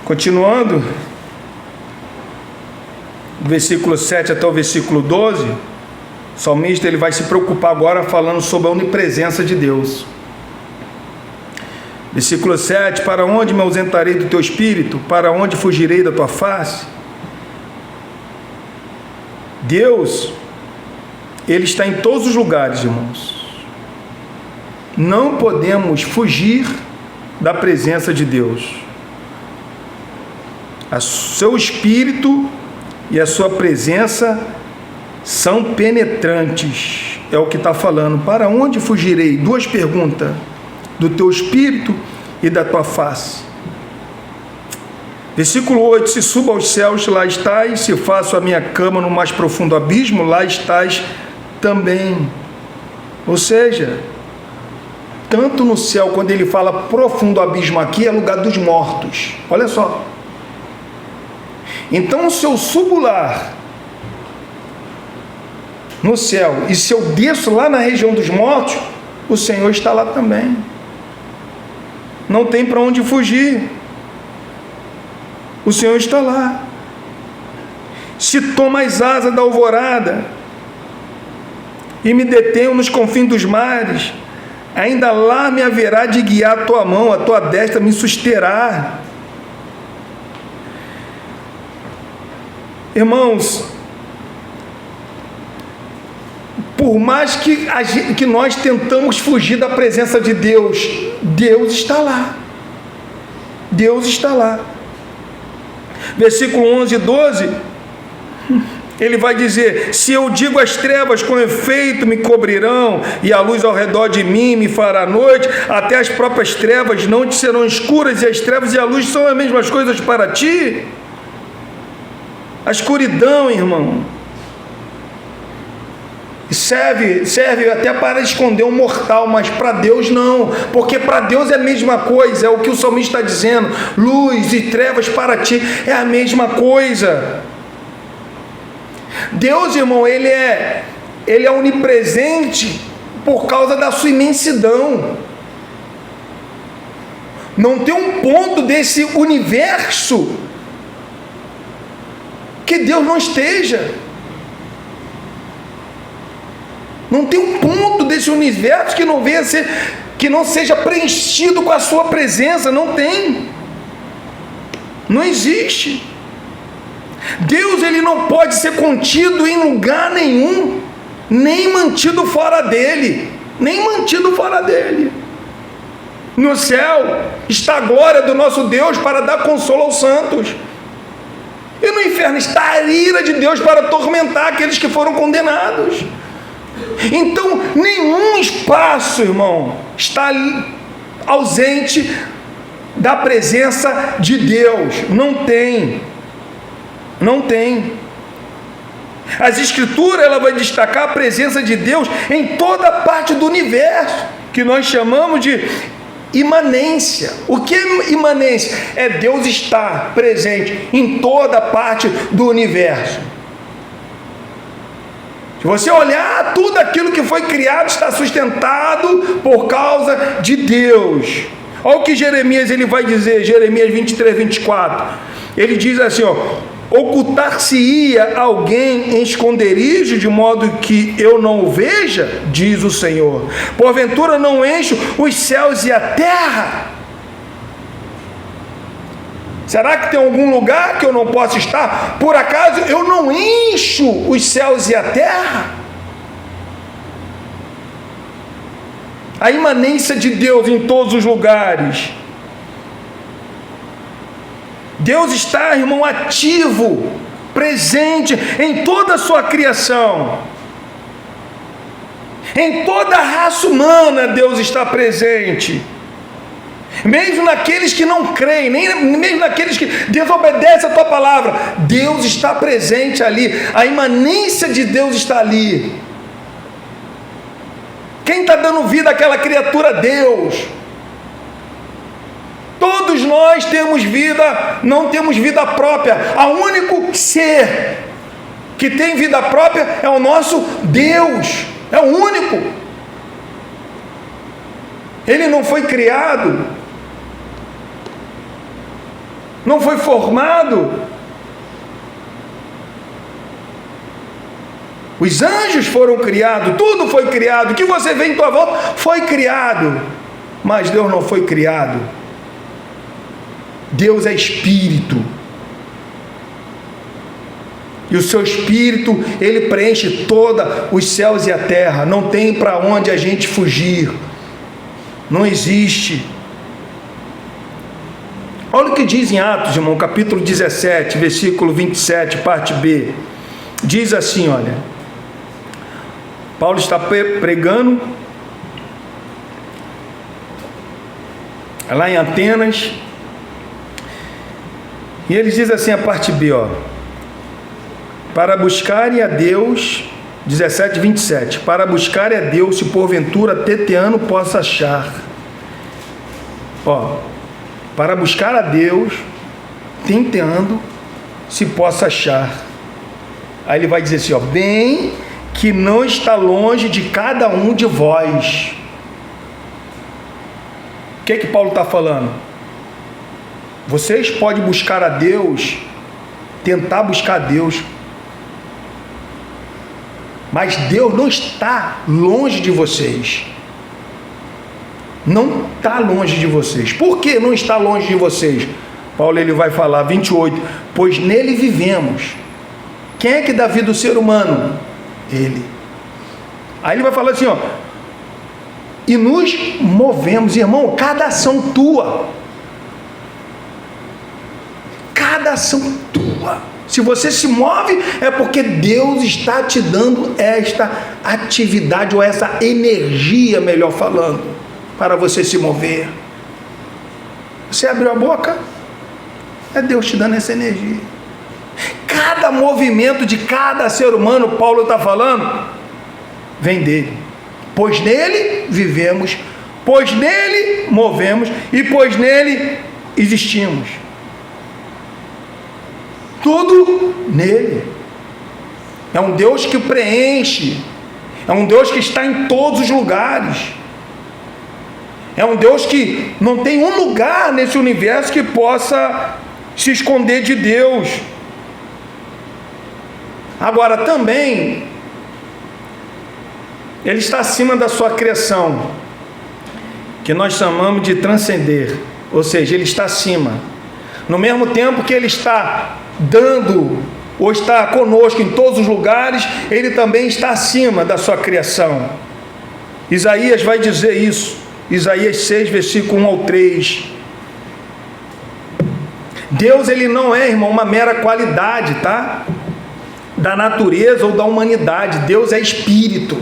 Continuando, do versículo 7 até o versículo 12, o salmista ele vai se preocupar agora falando sobre a onipresença de Deus. Versículo 7: para onde me ausentarei do teu espírito? Para onde fugirei da tua face? Deus, ele está em todos os lugares, irmãos. Não podemos fugir da presença de Deus. O seu espírito e a sua presença são penetrantes, é o que está falando. Para onde fugirei? Duas perguntas: do teu espírito e da tua face. Versículo 8: se subo aos céus, lá estás; se faço a minha cama no mais profundo abismo, lá estás também. Ou seja, tanto no céu, quando ele fala profundo abismo aqui, é lugar dos mortos. Olha só. Então, se eu subo lá no céu, e se eu desço lá na região dos mortos, o Senhor está lá também. Não tem para onde fugir. O Senhor está lá. Se tomo as asas da alvorada e me detenho nos confins dos mares, ainda lá me haverá de guiar a tua mão, a tua destra me susterá. Irmãos, por mais que nós tentamos fugir da presença de Deus, Deus está lá. Deus está lá. Versículo 11 e 12, ele vai dizer: se eu digo as trevas, com efeito me cobrirão, e a luz ao redor de mim me fará noite, até as próprias trevas não te serão escuras, e as trevas e a luz são as mesmas coisas para ti. A escuridão, irmão, serve até para esconder um mortal, mas para Deus não, porque para Deus é a mesma coisa, é o que o salmista está dizendo: luz e trevas para ti é a mesma coisa. Deus, irmão, ele é onipresente por causa da sua imensidão. Não tem um ponto desse universo que Deus não esteja. Não tem um ponto desse universo que não venha ser, que não seja preenchido com a sua presença. Não tem. Não existe. Deus, ele não pode ser contido em lugar nenhum, nem mantido fora dele, nem mantido fora dele. No céu está a glória do nosso Deus para dar consolo aos santos, e no inferno está a ira de Deus para atormentar aqueles que foram condenados. Então, nenhum espaço, irmão, está ausente da presença de Deus. Não tem. Não tem. As Escrituras, ela vai destacar a presença de Deus em toda parte do universo, que nós chamamos de imanência. O que é imanência? É Deus estar presente em toda parte do universo. Se você olhar, tudo aquilo que foi criado está sustentado por causa de Deus. Olha o que Jeremias ele vai dizer, Jeremias 23, 24. Ele diz assim, ó: ocultar-se-ia alguém em esconderijo, de modo que eu não o veja, diz o Senhor. Porventura não encho os céus e a terra? Será que tem algum lugar que eu não possa estar? Por acaso eu não encho os céus e a terra? A imanência de Deus em todos os lugares. Deus está, irmão, ativo, presente em toda a sua criação. Em toda a raça humana Deus está presente. Mesmo naqueles que não creem, mesmo naqueles que desobedecem a tua palavra, Deus está presente ali. A imanência de Deus está ali. Quem está dando vida àquela criatura? Deus. Todos nós temos vida, não temos vida própria. O único ser que tem vida própria é o nosso Deus. É o único. Ele não foi criado, não foi formado. Os anjos foram criados, tudo foi criado. O que você vê em tua volta foi criado, mas Deus não foi criado. Deus é espírito, e o seu espírito ele preenche toda os céus e a terra. Não tem para onde a gente fugir, não existe. Olha o que diz em Atos, irmão, capítulo 17, versículo 27, parte B. Diz assim, olha, Paulo está pregando lá em Atenas, e ele diz assim, a parte B, ó: para buscarem a Deus, 17, 27, para buscarem a Deus, se porventura teteano possa achar. Ó, para buscar a Deus, tentando, se possa achar. Aí ele vai dizer assim, ó: bem que não está longe de cada um de vós. O que Paulo está falando? Vocês podem buscar a Deus, tentar buscar a Deus, mas Deus não está longe de vocês. Não está longe de vocês. Por que não está longe de vocês? Paulo ele vai falar, 28, pois nele vivemos. Quem é que dá vida ao ser humano? Ele. Aí ele vai falar assim, ó: e nos movemos, irmão, cada ação tua. Cada ação tua. Se você se move, é porque Deus está te dando esta atividade, ou essa energia, melhor falando, para você se mover. Você abriu a boca, é Deus te dando essa energia. Cada movimento de cada ser humano, Paulo está falando, vem dele. Pois nele vivemos, pois nele movemos e pois nele existimos. Tudo nele. É um Deus que preenche, é um Deus que está em todos os lugares, é um Deus que não tem um lugar nesse universo que possa se esconder de Deus. Agora também, Ele está acima da sua criação, que nós chamamos de transcender, ou seja, Ele está acima. No mesmo tempo que Ele está dando, ou está conosco em todos os lugares, Ele também está acima da sua criação. Isaías vai dizer isso, Isaías 6, versículo 1 ao 3. Deus, Ele não é, irmão, uma mera qualidade, tá? Da natureza ou da humanidade. Deus é espírito.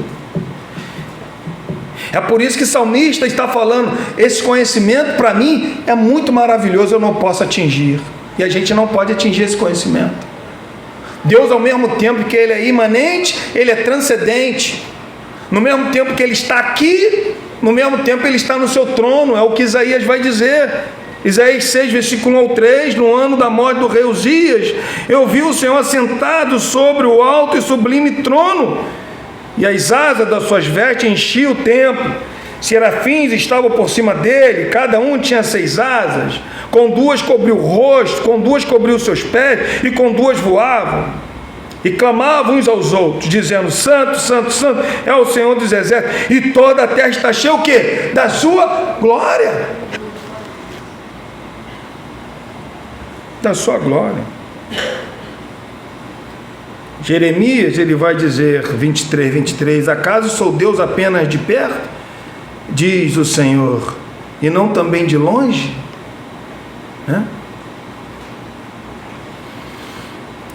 É por isso que o salmista está falando, esse conhecimento para mim é muito maravilhoso, eu não posso atingir. E a gente não pode atingir esse conhecimento. Deus, ao mesmo tempo que Ele é imanente, Ele é transcendente. No mesmo tempo que Ele está aqui, no mesmo tempo Ele está no seu trono. É o que Isaías vai dizer. Isaías 6, versículo 1 ao 3, no ano da morte do rei Uzias, eu vi o Senhor assentado sobre o alto e sublime trono, e as asas das suas vestes enchiam o templo. Serafins estavam por cima dele, cada um tinha 6 asas, com 2 cobriu o rosto, com 2 cobriu os seus pés, e com 2 voavam, e clamavam uns aos outros, dizendo: Santo, Santo, Santo é o Senhor dos exércitos, e toda a terra está cheia o quê? Da sua glória. Da sua glória. Jeremias, ele vai dizer, 23, acaso sou Deus apenas de perto? Diz o Senhor, e não também de longe?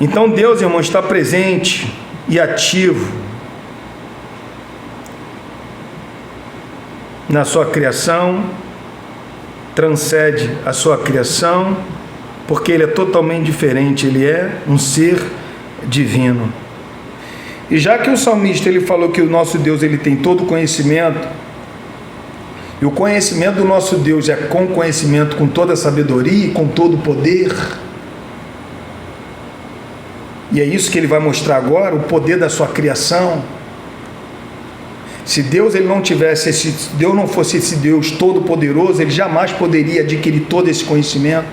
Então Deus, irmão, está presente e ativo na sua criação, transcende a sua criação, porque Ele é totalmente diferente, Ele é um ser divino. E já que o salmista ele falou que o nosso Deus ele tem todo o conhecimento, e o conhecimento do nosso Deus é com conhecimento, com toda a sabedoria e com todo o poder, e é isso que ele vai mostrar agora, o poder da sua criação. Se Deus ele não tivesse se Deus não fosse esse Deus todo poderoso, ele jamais poderia adquirir todo esse conhecimento,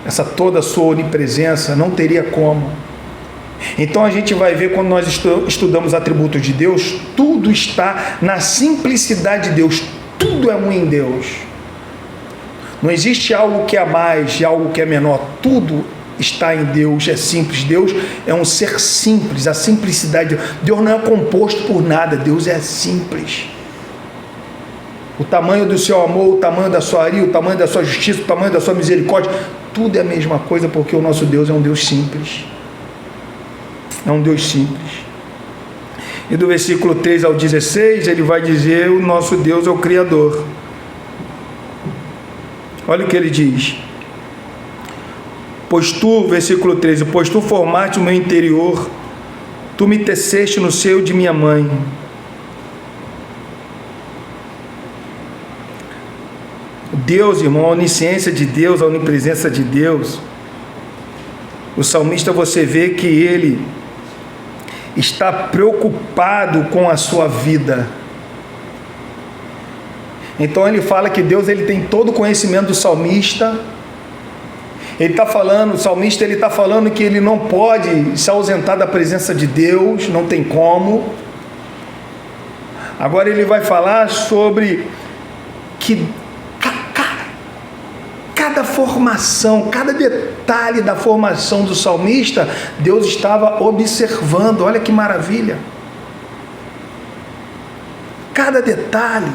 essa toda a sua onipresença, não teria como. Então a gente vai ver, quando nós estudamos atributos de Deus, tudo está na simplicidade de Deus, tudo é um em Deus. Não existe algo que é mais e algo que é menor, tudo está em Deus, é simples. Deus é um ser simples, a simplicidade de Deus. Deus não é composto por nada, Deus é simples. O tamanho do seu amor, o tamanho da sua ira, o tamanho da sua justiça, o tamanho da sua misericórdia, tudo é a mesma coisa, porque o nosso Deus é um Deus simples. É um Deus simples. E do versículo 3 ao 16, ele vai dizer: o nosso Deus é o Criador. Olha o que ele diz. Pois tu, versículo 13, pois tu formaste o meu interior, tu me teceste no seio de minha mãe. Deus, irmão, a onisciência de Deus, a onipresença de Deus. O salmista, você vê que ele está preocupado com a sua vida. Então ele fala que Deus ele tem todo o conhecimento do salmista. Ele está falando, o salmista ele está falando que ele não pode se ausentar da presença de Deus, não tem como. Agora ele vai falar sobre que cada formação, cada detalhe da formação do salmista, Deus estava observando. Olha que maravilha! Cada detalhe.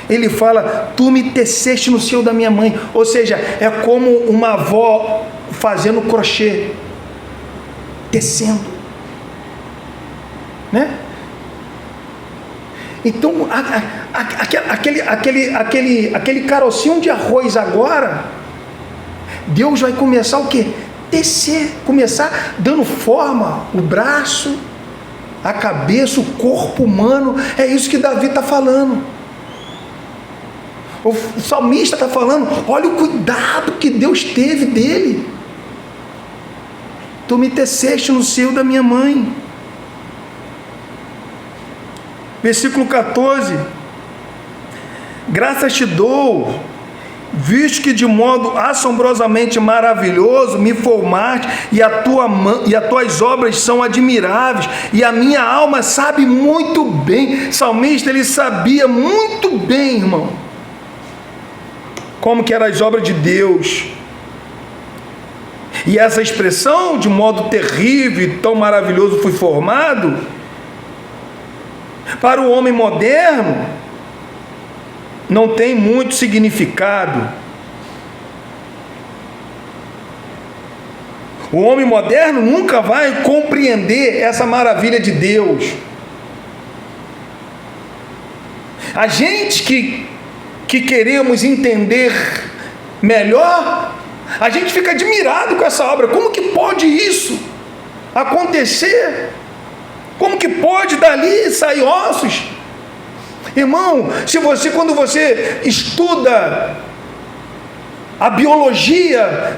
Ele fala: tu me teceste no seio da minha mãe. Ou seja, é como uma avó fazendo crochê, tecendo, né? Então, aquele carocinho de arroz agora, Deus vai começar o quê? Tecer, começar dando forma, o braço, a cabeça, o corpo humano. É isso que Davi está falando. O salmista está falando: olha o cuidado que Deus teve dele. Tu me teceste no seio da minha mãe. Versículo 14: graças te dou, visto que de modo assombrosamente maravilhoso me formaste, e as tuas obras são admiráveis, e a minha alma sabe muito bem. Salmista, ele sabia muito bem, irmão, como que eram as obras de Deus. E essa expressão, de modo terrível e tão maravilhoso fui formado, para o homem moderno não tem muito significado. O homem moderno nunca vai compreender essa maravilha de Deus. A gente que queremos entender melhor, a gente fica admirado com essa obra. Como que pode isso acontecer? Como que pode dali sair ossos? Irmão, quando você estuda a biologia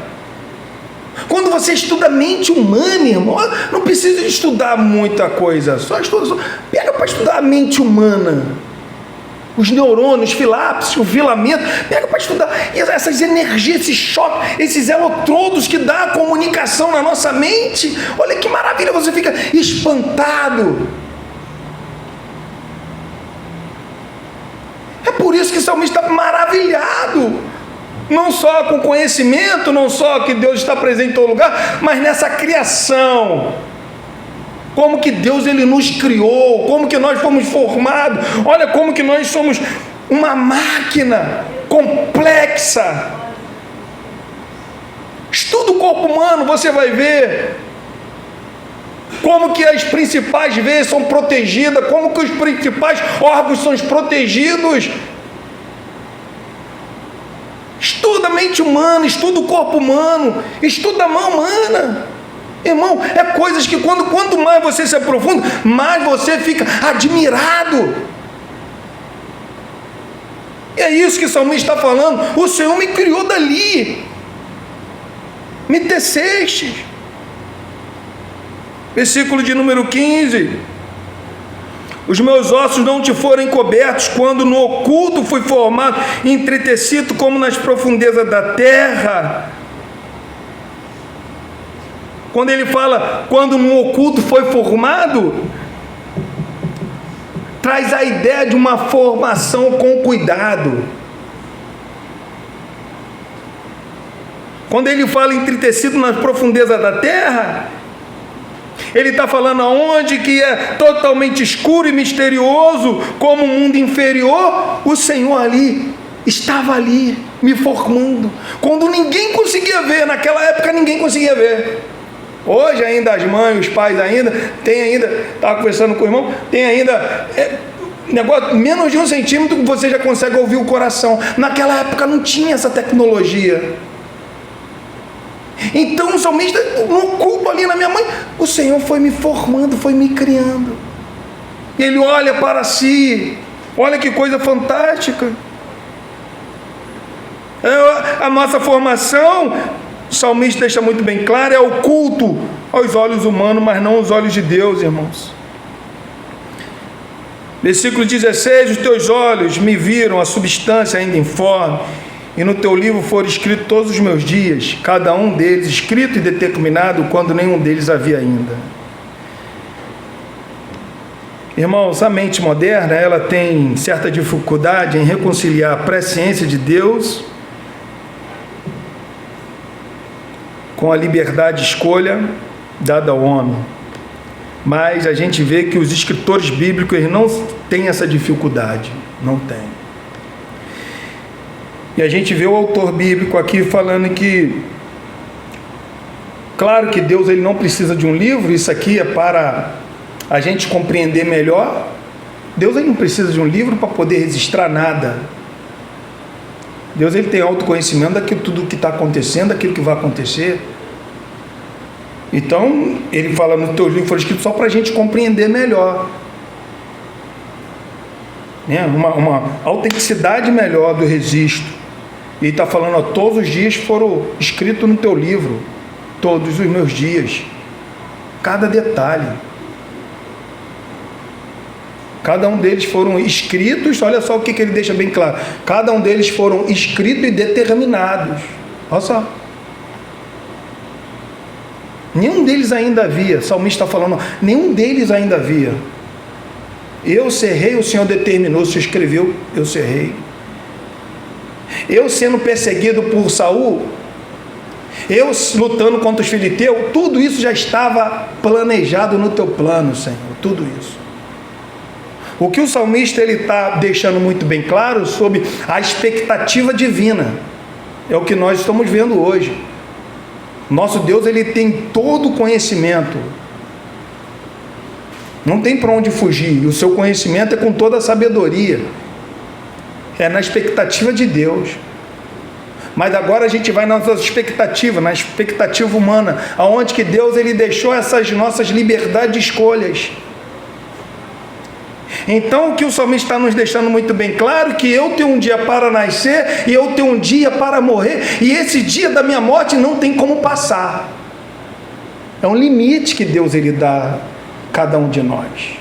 Quando você estuda a mente humana, irmão, não precisa estudar muita coisa, só pega para estudar a mente humana. Os neurônios, filápses, o filamento, pega para estudar essas energias, esses choques, esses eletrodos que dá a comunicação na nossa mente. Olha que maravilha, você fica espantado. É por isso que o salmista está maravilhado, não só com conhecimento, não só que Deus está presente em todo lugar, mas nessa criação. Como que Deus ele nos criou, como que nós fomos formados, olha como que nós somos uma máquina complexa. Estuda o corpo humano, você vai ver como que as principais veias são protegidas, como que os principais órgãos são protegidos. Estuda a mente humana, estuda o corpo humano, estuda a mão humana. Irmão, é coisas que quanto mais você se aprofunda, mais você fica admirado. E é isso que o salmista está falando. O Senhor me criou dali, me teceste. Versículo de número 15: os meus ossos não te foram encobertos, quando no oculto fui formado, entretecido como nas profundezas da terra. Quando ele fala, quando no oculto foi formado, traz a ideia de uma formação com cuidado. Quando ele fala entretecido nas profundezas da terra, ele está falando aonde que é totalmente escuro e misterioso, como o mundo inferior, o Senhor ali, estava ali, me formando, quando ninguém conseguia ver. Naquela época ninguém conseguia ver. Hoje ainda as mães, os pais estava conversando com o irmão, tem ainda negócio, menos de 1 centímetro que você já consegue ouvir o coração. Naquela época não tinha essa tecnologia. Então o salmista, no oculto ali na minha mãe, o Senhor foi me formando, foi me criando. Ele olha para si, olha que coisa fantástica. A nossa formação, o salmista deixa muito bem claro, é oculto aos olhos humanos, mas não aos olhos de Deus, irmãos. Versículo 16: os teus olhos me viram a substância ainda informe, e no teu livro foram escritos todos os meus dias, cada um deles escrito e determinado, quando nenhum deles havia ainda. Irmãos, a mente moderna, ela tem certa dificuldade em reconciliar a presciência de Deus com a liberdade de escolha dada ao homem. Mas a gente vê que os escritores bíblicos eles não têm essa dificuldade, não tem. E a gente vê o autor bíblico aqui falando que, claro que Deus ele não precisa de um livro, isso aqui é para a gente compreender melhor. Deus ele não precisa de um livro para poder registrar nada. Deus ele tem autoconhecimento daquilo tudo que está acontecendo, daquilo que vai acontecer. Então, ele fala no teu livro, foi escrito só para a gente compreender melhor. Uma autenticidade melhor do registro. E ele está falando, ó, todos os dias foram escritos no teu livro. Todos os meus dias. Cada detalhe. Cada um deles foram escritos, olha só o que ele deixa bem claro. Cada um deles foram escritos e determinados. Olha só. Nenhum deles ainda havia. O salmista está falando, nenhum deles ainda havia. Eu ser rei, o Senhor determinou. Se escreveu, eu ser rei. Eu sendo perseguido por Saul, eu lutando contra os filisteus, tudo isso já estava planejado no teu plano, Senhor. Tudo isso. O que o salmista ele está deixando muito bem claro sobre a expectativa divina é o que nós estamos vendo hoje. Nosso Deus ele tem todo o conhecimento, não tem para onde fugir. E o seu conhecimento é com toda a sabedoria, é na expectativa de Deus. Mas agora a gente vai na nossa expectativa, na expectativa humana, aonde que Deus ele deixou essas nossas liberdades de escolhas. Então, o que o salmista está nos deixando muito bem claro, que eu tenho um dia para nascer e eu tenho um dia para morrer, e esse dia da minha morte não tem como passar. É um limite que Deus ele dá a cada um de nós.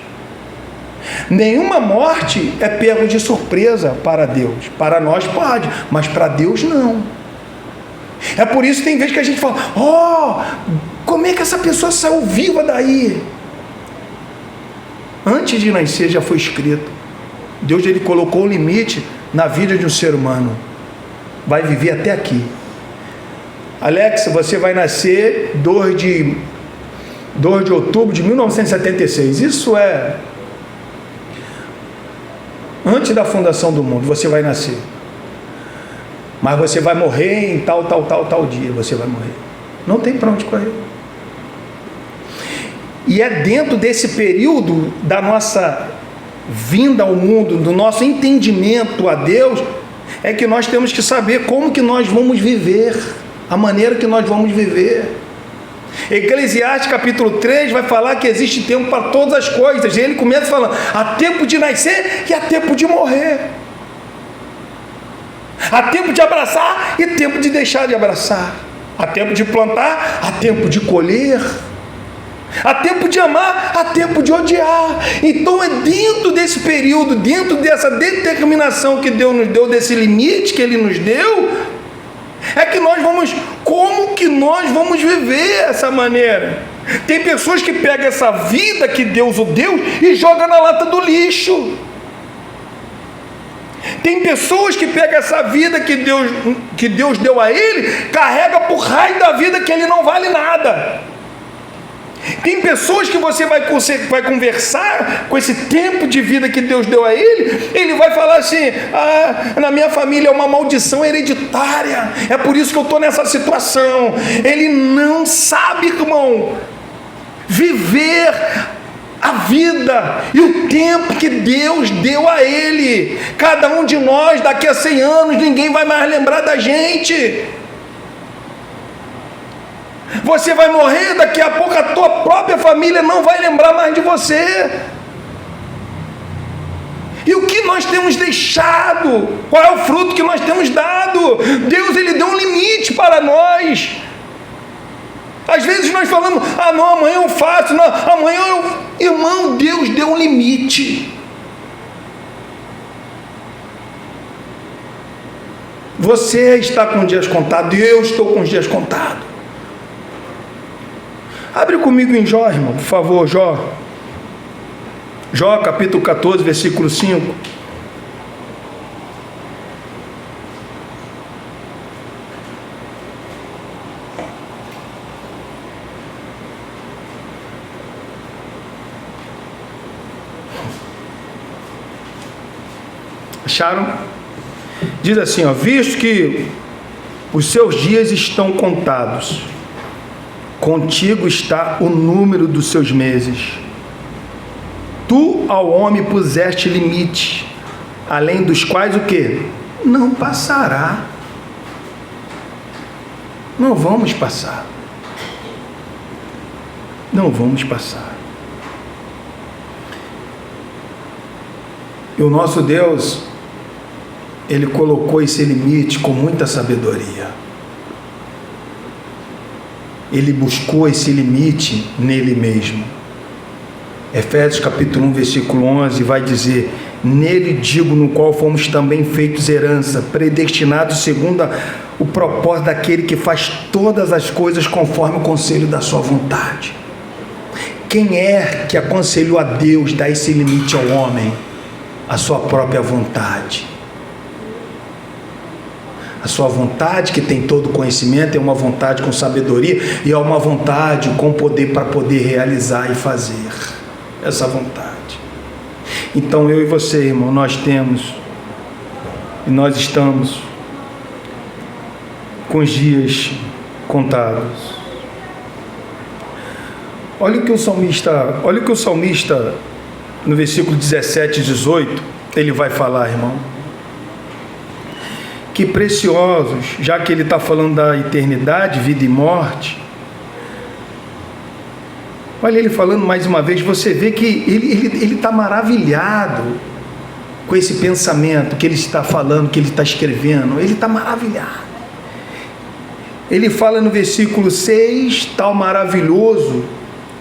Nenhuma morte é pego de surpresa para Deus. Para nós pode, mas para Deus não. É por isso que tem vezes que a gente fala: como é que essa pessoa saiu viva daí? Antes de nascer já foi escrito. Deus ele colocou um limite na vida de um ser humano. Vai viver até aqui. Alex, você vai nascer 2 de outubro de 1976. Isso é antes da fundação do mundo. Você vai nascer. Mas você vai morrer em tal dia. Você vai morrer. Não tem para onde correr. E é dentro desse período da nossa vinda ao mundo, do nosso entendimento a Deus, é que nós temos que saber como que nós vamos viver, a maneira que nós vamos viver. Eclesiastes capítulo 3 vai falar que existe tempo para todas as coisas. E ele começa falando: há tempo de nascer e há tempo de morrer. Há tempo de abraçar e tempo de deixar de abraçar. Há tempo de plantar, há tempo de colher. Há tempo de amar, há tempo de odiar. Então é dentro desse período, dentro dessa determinação que Deus nos deu, desse limite que Ele nos deu, é que nós vamos, como que nós vamos viver essa maneira? Tem pessoas que pegam essa vida que Deus o deu e jogam na lata do lixo. Tem pessoas que pegam essa vida que Deus deu a ele, carrega por raio da vida que ele não vale nada. Tem pessoas que você vai conversar com esse tempo de vida que Deus deu a ele vai falar assim: na minha família é uma maldição hereditária, é por isso que eu estou nessa situação. Ele não sabe, irmão, viver a vida e o tempo que Deus deu a ele. Cada um de nós, daqui a 100 anos, ninguém vai mais lembrar da gente. Você vai morrer, daqui a pouco a tua própria família não vai lembrar mais de você. E o que nós temos deixado? Qual é o fruto que nós temos dado? Deus ele deu um limite para nós. Às vezes nós falamos: não, amanhã eu faço, não, amanhã eu... Irmão, Deus deu um limite. Você está com os dias contados, eu estou com os dias contados. Abre comigo em Jó, irmão, por favor, Jó. Jó, capítulo 14, versículo 5. Acharam? Diz assim, visto que os seus dias estão contados, contigo está o número dos seus meses. Tu ao homem puseste limite, além dos quais o quê? Não passará. Não vamos passar. Não vamos passar. E o nosso Deus, Ele colocou esse limite com muita sabedoria. Ele buscou esse limite nele mesmo. Efésios capítulo 1, versículo 11 vai dizer: nele digo, no qual fomos também feitos herança, predestinados segundo o propósito daquele que faz todas as coisas conforme o conselho da sua vontade. Quem é que aconselhou a Deus dar esse limite ao homem? A sua própria vontade. A sua vontade, que tem todo conhecimento, é uma vontade com sabedoria e é uma vontade com poder para poder realizar e fazer essa vontade. Então eu e você, irmão, nós temos e nós estamos com os dias contados. Olha o que o salmista no versículo 17 e 18 ele vai falar, irmão. Que preciosos, já que ele está falando da eternidade, vida e morte, Olha ele falando mais uma vez, você vê que ele está maravilhado com esse pensamento que ele está falando, que ele está escrevendo. Ele está maravilhado. Ele fala no versículo 6, tal maravilhoso,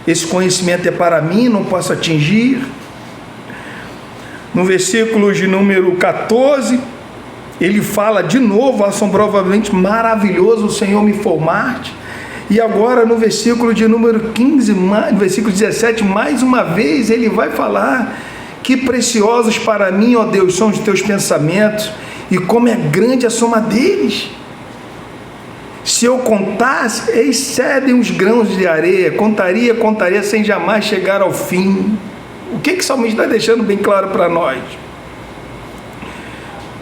esse conhecimento é para mim, não posso atingir. No versículo de número 14, ele fala de novo, assombrosamente maravilhoso o Senhor me formar. E agora no versículo de número 15, no versículo 17, mais uma vez ele vai falar: que preciosos para mim, ó Deus, são os teus pensamentos, e como é grande a soma deles. Se eu contasse, excedem os grãos de areia, contaria sem jamais chegar ao fim. O que o salmista está deixando bem claro para nós?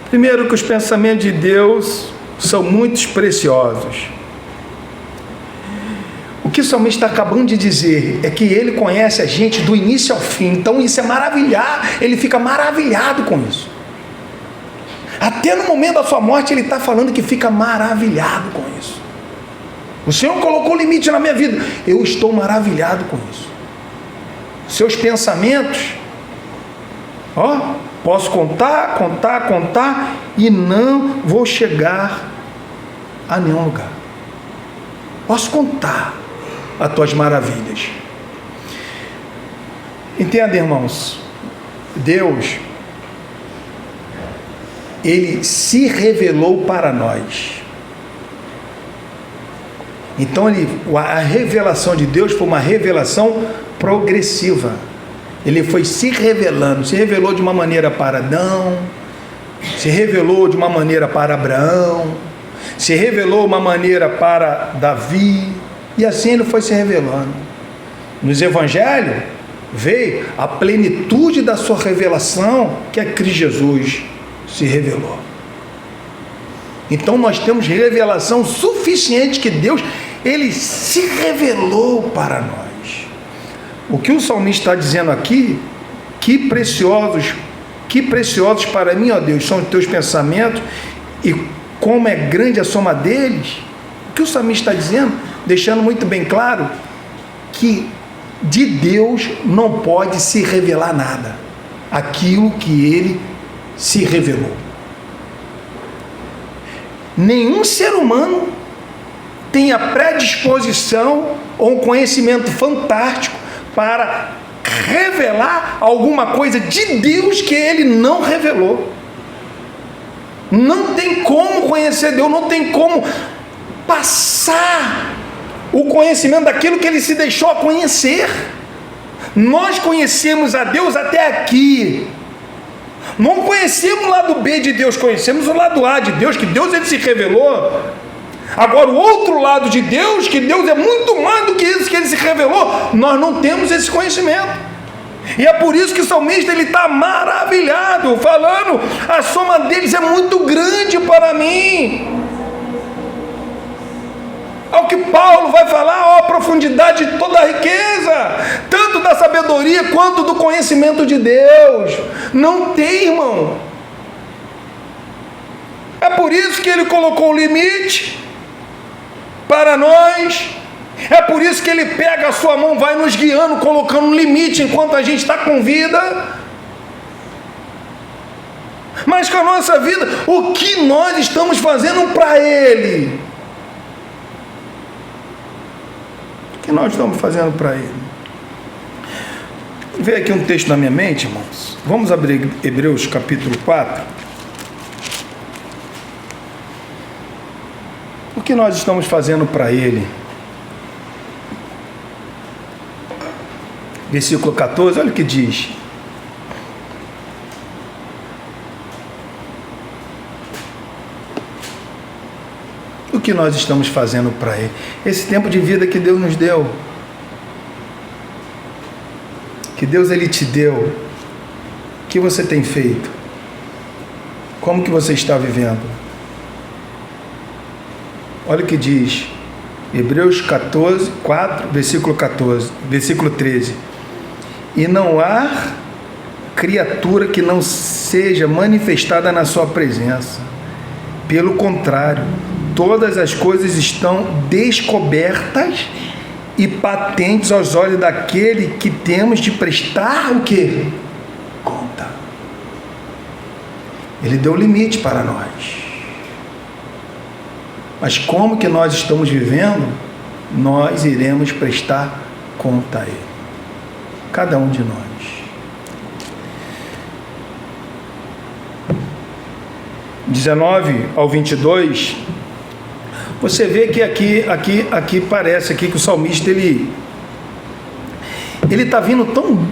Primeiro, que os pensamentos de Deus são muito preciosos. O que o salmista está acabando de dizer é que ele conhece a gente do início ao fim. Então isso é maravilhar, ele fica maravilhado com isso. Até no momento da sua morte ele está falando que fica maravilhado com isso. O Senhor colocou limite na minha vida, eu estou maravilhado com isso. Seus pensamentos, posso contar e não vou chegar a nenhum lugar. Posso contar as tuas maravilhas. Entenda, irmãos, Deus, ele se revelou para nós. Então a revelação de Deus foi uma revelação progressiva. Ele foi se revelou de uma maneira para Adão, se revelou de uma maneira para Abraão, se revelou de uma maneira para Davi, e assim ele foi se revelando. Nos evangelhos veio a plenitude da sua revelação, que é Cristo Jesus se revelou. Então nós temos revelação suficiente que Deus, ele se revelou para nós. O que o salmista está dizendo aqui, que preciosos para mim, ó Deus, são os teus pensamentos, e como é grande a soma deles. O que o salmista está dizendo, deixando muito bem claro, que de Deus não pode se revelar nada, aquilo que ele se revelou. Nenhum ser humano tem a predisposição ou um conhecimento fantástico para revelar alguma coisa de Deus que ele não revelou. Não tem como conhecer Deus, não tem como passar o conhecimento daquilo que ele se deixou a conhecer. Nós conhecemos a Deus até aqui. Não conhecemos o lado B de Deus, conhecemos o lado A de Deus, que Deus ele se revelou. Agora o outro lado de Deus, que Deus é muito mais do que isso que ele se revelou, nós não temos esse conhecimento. E é por isso que o salmista ele está maravilhado, falando, a soma deles é muito grande para mim. Ao que Paulo vai falar, a profundidade de toda a riqueza, tanto da sabedoria quanto do conhecimento de Deus. Não tem, irmão. É por isso que ele colocou o limite para nós. É por isso que ele pega a sua mão, vai nos guiando, colocando um limite enquanto a gente está com vida. Mas com a nossa vida, o que nós estamos fazendo para ele? O que nós estamos fazendo para ele? Veio aqui um texto na minha mente, irmãos. Vamos abrir Hebreus capítulo 4. O que nós estamos fazendo para ele? Versículo 14, olha o que diz. O que nós estamos fazendo para ele? Esse tempo de vida que Deus nos deu, que Deus ele te deu, o que você tem feito? Como que você está vivendo? Olha o que diz Hebreus 4, versículo 13. E não há criatura que não seja manifestada na sua presença. Pelo contrário, todas as coisas estão descobertas e patentes aos olhos daquele que temos de prestar o quê? Conta. Ele deu limite para nós. Mas como que nós estamos vivendo, nós iremos prestar conta a Ele. Cada um de nós. (19-22), você vê que aqui parece aqui que o salmista ele está vindo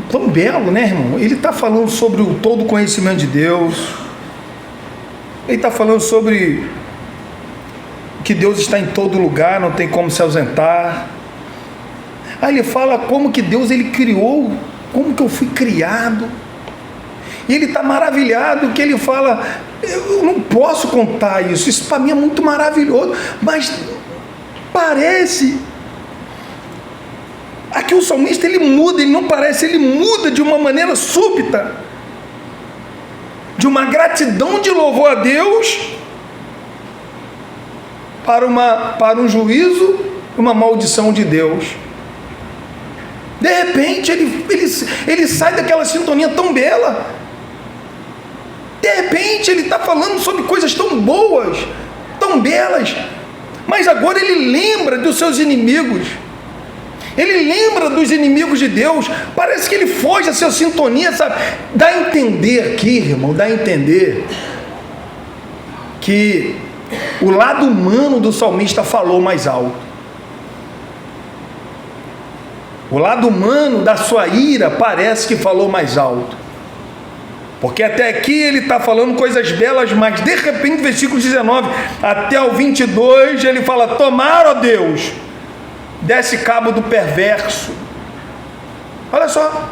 tão belo, né, irmão? Ele está falando sobre o todo conhecimento de Deus. Ele está falando sobre que Deus está em todo lugar, não tem como se ausentar. Aí ele fala como que Deus ele criou, como que eu fui criado. E ele está maravilhado, que ele fala, eu não posso contar isso para mim é muito maravilhoso, mas parece, aqui o salmista ele muda, ele não parece, ele muda de uma maneira súbita, de uma gratidão de louvor a Deus, para um juízo, uma maldição de Deus. De repente ele sai daquela sintonia tão bela. De repente ele está falando sobre coisas tão boas, tão belas, mas agora ele lembra dos seus inimigos, ele lembra dos inimigos de Deus. Parece que ele foge da sua sintonia, sabe? Dá a entender aqui, irmão, dá a entender que o lado humano do salmista falou mais alto. O lado humano da sua ira parece que falou mais alto. Porque até aqui ele está falando coisas belas, mas de repente, versículo 19 até o 22, ele fala: tomar, ó Deus, desce cabo do perverso. Olha só.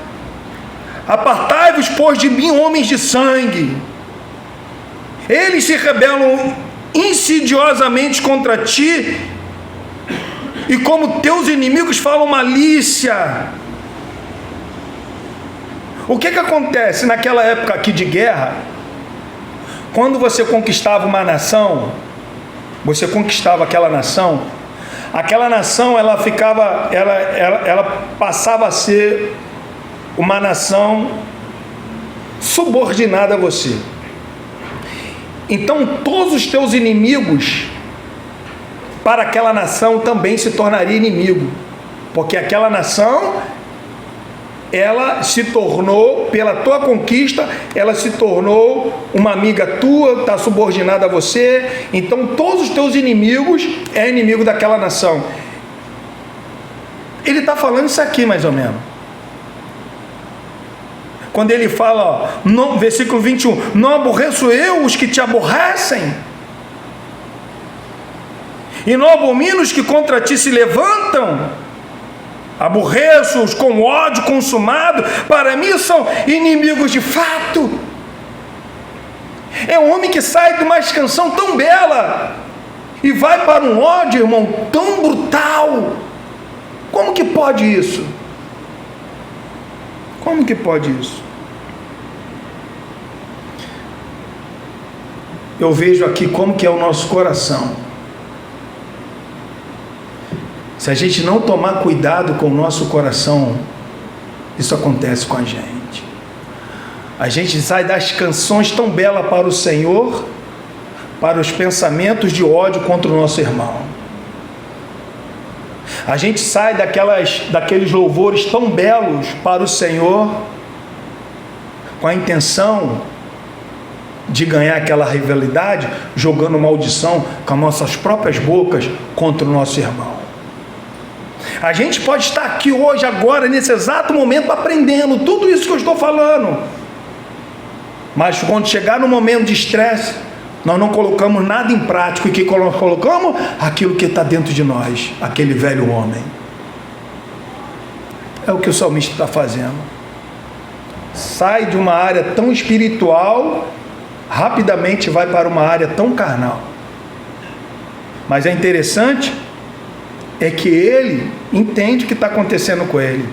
Apartai-vos, pois, de mim, homens de sangue. Eles se rebelam insidiosamente contra ti, e como teus inimigos falam malícia. O que acontece naquela época aqui de guerra? Quando você conquistava uma nação, você conquistava aquela nação ela ficava, ela passava a ser uma nação subordinada a você. Então todos os teus inimigos para aquela nação também se tornaria inimigo, porque aquela nação, ela se tornou, pela tua conquista, ela se tornou uma amiga tua, está subordinada a você. Então todos os teus inimigos é inimigo daquela nação. Ele está falando isso aqui mais ou menos. Quando ele fala, ó, no versículo 21, não aborreço eu os que te aborrecem, e não abomino os que contra ti se levantam. Aborreço-os com ódio consumado, para mim são inimigos de fato. É um homem que sai de uma canção tão bela e vai para um ódio, irmão, tão brutal. Como que pode isso? Como que pode isso? Eu vejo aqui como que é o nosso coração. Se a gente não tomar cuidado com o nosso coração, isso acontece com a gente. A gente sai das canções tão belas para o Senhor, para os pensamentos de ódio contra o nosso irmão. A gente sai daqueles louvores tão belos para o Senhor, com a intenção de ganhar aquela rivalidade, jogando maldição com as nossas próprias bocas contra o nosso irmão. A gente pode estar aqui hoje, agora, nesse exato momento, aprendendo tudo isso que eu estou falando. Mas quando chegar no momento de estresse, nós não colocamos nada em prática. E que colocamos? Aquilo que está dentro de nós, aquele velho homem. É o que o salmista está fazendo. Sai de uma área tão espiritual, rapidamente vai para uma área tão carnal. Mas é interessante é que ele entende o que está acontecendo com ele.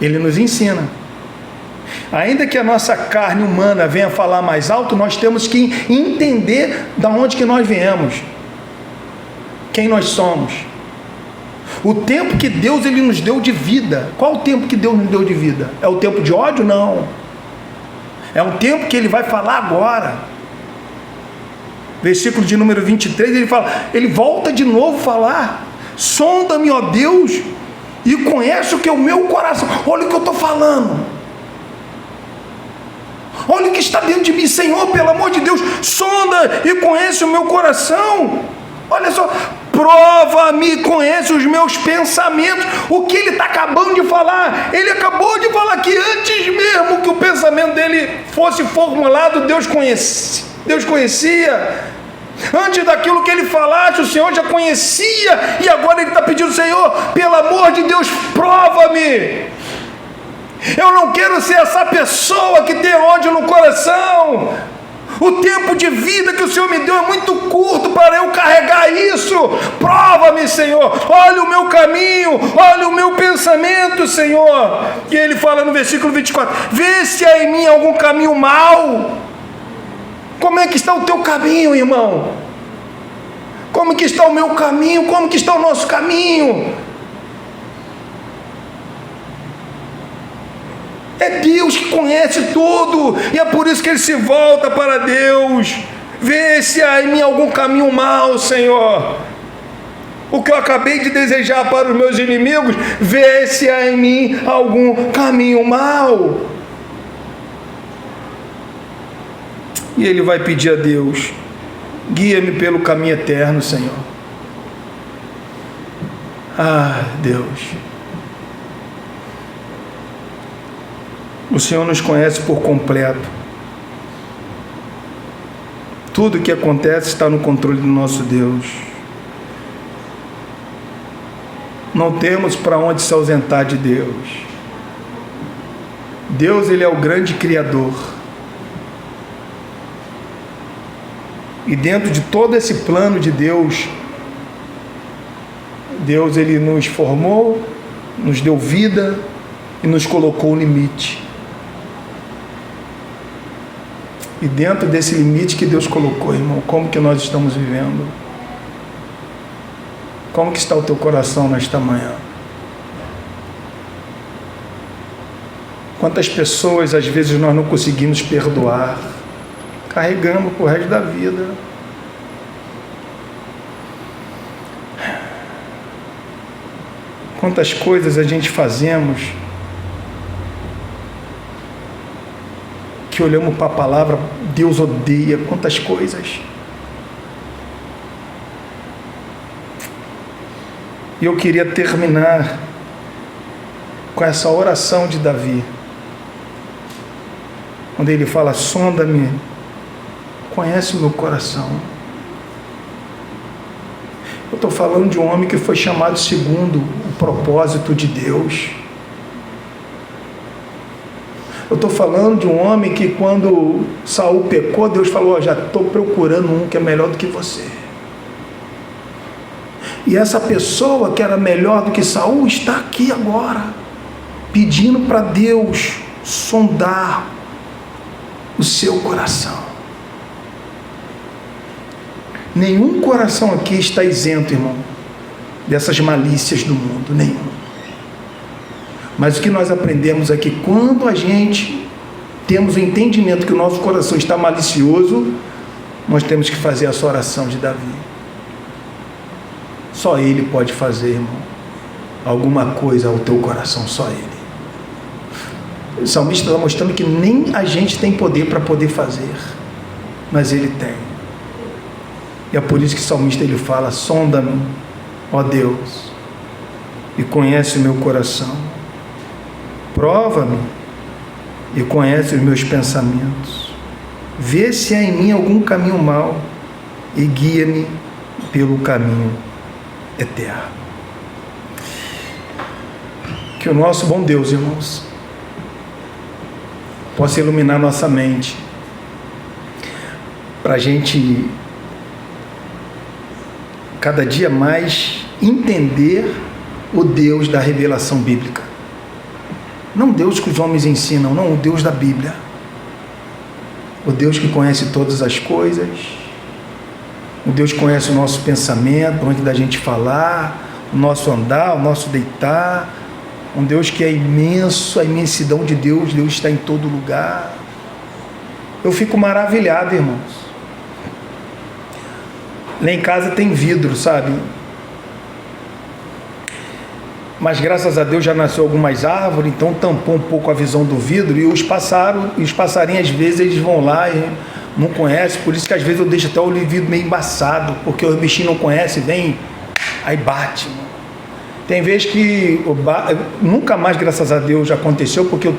Ele nos ensina. Ainda que a nossa carne humana venha falar mais alto, nós temos que entender de onde que nós viemos, quem nós somos. O tempo que Deus ele nos deu de vida. Qual o tempo que Deus nos deu de vida? É o tempo de ódio? Não. É um tempo que ele vai falar agora. Versículo de número 23, ele fala, ele volta de novo a falar. Sonda-me, ó Deus, e conhece o que é o meu coração. Olha o que eu estou falando. Olha o que está dentro de mim, Senhor, pelo amor de Deus, sonda e conhece o meu coração. Olha só, prova-me, conhece os meus pensamentos. O que ele está acabando de falar? Ele acabou de falar que antes mesmo que o pensamento dele fosse formulado, Deus conhecia. Antes daquilo que ele falasse, o Senhor já conhecia. E agora ele está pedindo, Senhor, pelo amor de Deus, prova-me. Eu não quero ser essa pessoa que tem ódio no coração. O tempo de vida que o Senhor me deu é muito curto para eu carregar isso. Prova-me, Senhor. Olha o meu caminho, olha o meu pensamento, Senhor. E ele fala no versículo 24: vê se há em mim algum caminho mau. Como é que está o teu caminho, irmão? Como que está o meu caminho? Como que está o nosso caminho? É Deus que conhece tudo, e é por isso que ele se volta para Deus. Vê se há em mim algum caminho mau, Senhor. O que eu acabei de desejar para os meus inimigos, vê se há em mim algum caminho mau. E ele vai pedir a Deus: guia-me pelo caminho eterno, Senhor. Ah, Deus, o Senhor nos conhece por completo. Tudo o que acontece está no controle do nosso Deus. Não temos para onde se ausentar de Deus. Deus, ele é o grande Criador. E dentro de todo esse plano de Deus, Deus ele nos formou, nos deu vida e nos colocou um limite. E dentro desse limite que Deus colocou, irmão, como que nós estamos vivendo? Como que está o teu coração nesta manhã? Quantas pessoas às vezes nós não conseguimos perdoar, carregamos pro resto da vida. Quantas coisas a gente fazemos que olhamos para a palavra, Deus odeia, quantas coisas. E eu queria terminar com essa oração de Davi, onde ele fala: sonda-me, conhece o meu coração. Eu estou falando de um homem que foi chamado segundo o propósito de Deus. Eu estou falando de um homem que, quando Saul pecou, Deus falou: já estou procurando um que é melhor do que você. E essa pessoa que era melhor do que Saul está aqui agora, pedindo para Deus sondar o seu coração. Nenhum coração aqui está isento, irmão, dessas malícias do mundo, nenhum. Mas o que nós aprendemos é que quando a gente temos o entendimento que o nosso coração está malicioso, nós temos que fazer essa oração de Davi. Só Ele pode fazer, irmão, alguma coisa ao teu coração, só Ele. O salmista está mostrando que nem a gente tem poder para poder fazer, mas Ele tem. E é por isso que o salmista ele fala: sonda-me, ó Deus, e conhece o meu coração. Prova-me e conhece os meus pensamentos. Vê se há em mim algum caminho mau e guia-me pelo caminho eterno. Que o nosso bom Deus, irmãos, possa iluminar nossa mente para a gente cada dia mais entender o Deus da revelação bíblica. Não o Deus que os homens ensinam, não, o Deus da Bíblia. O Deus que conhece todas as coisas, o Deus que conhece o nosso pensamento, antes da gente falar, o nosso andar, o nosso deitar. Um Deus que é imenso, a imensidão de Deus, Deus está em todo lugar. Eu fico maravilhado, irmãos. Lá em casa tem vidro, sabe? Mas graças a Deus já nasceu algumas árvores, então tampou um pouco a visão do vidro. E os passarinhos às vezes eles vão lá e não conhecem, por isso que às vezes eu deixo até o vidro meio embaçado, porque os bichinhos não conhecem, vem, aí bate. Tem vezes que nunca mais, graças a Deus, já aconteceu, porque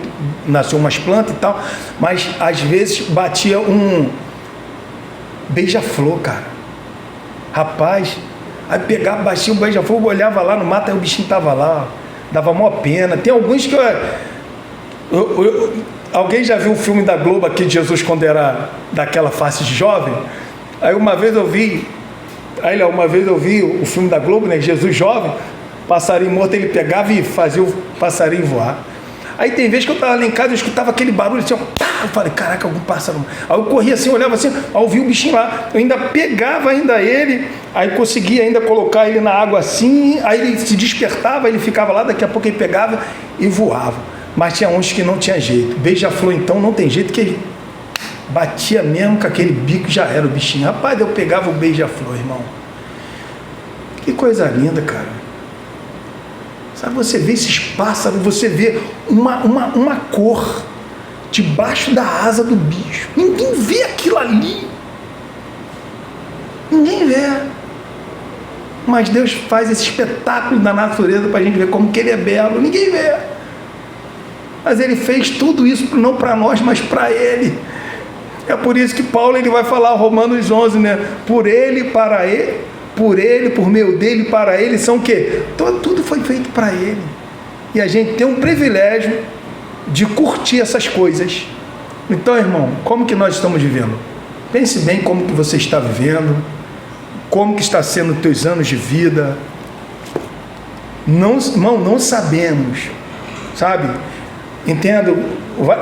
nasceu umas plantas e tal, mas às vezes batia um beija-flor, cara. Rapaz, aí pegava, batia um beija-flor, olhava lá no mato, aí o bichinho tava lá, dava maior pena. Tem alguns que alguém já viu o filme da Globo aqui de Jesus quando era daquela face de jovem? Aí uma vez eu vi o filme da Globo, né, Jesus jovem, passarinho morto, ele pegava e fazia o passarinho voar. Aí tem vezes que eu estava lá em casa, eu escutava aquele barulho assim, ó, eu falei, caraca, algum pássaro. Aí eu corria assim, olhava assim, aí eu vi o bichinho lá, eu ainda pegava ele, aí conseguia ainda colocar ele na água assim, aí ele se despertava, ele ficava lá, daqui a pouco ele pegava e voava. Mas tinha uns que não tinha jeito. Beija-flor então não tem jeito, que ele batia mesmo com aquele bico, já era o bichinho. Rapaz, eu pegava o beija-flor, irmão. Que coisa linda, cara. Sabe, você vê esses pássaros, você vê uma cor debaixo da asa do bicho. Ninguém vê aquilo ali. Ninguém vê. Mas Deus faz esse espetáculo da natureza para a gente ver como que Ele é belo. Ninguém vê. Mas Ele fez tudo isso não para nós, mas para Ele. É por isso que Paulo ele vai falar, Romanos 11, né? Por Ele, para Ele, por meio dele, para Ele, são o quê? Tudo foi feito para Ele. E a gente tem um privilégio de curtir essas coisas. Então, irmão, como que nós estamos vivendo? Pense bem como que você está vivendo, como que está sendo os teus anos de vida. Não sabemos, sabe? Entendo,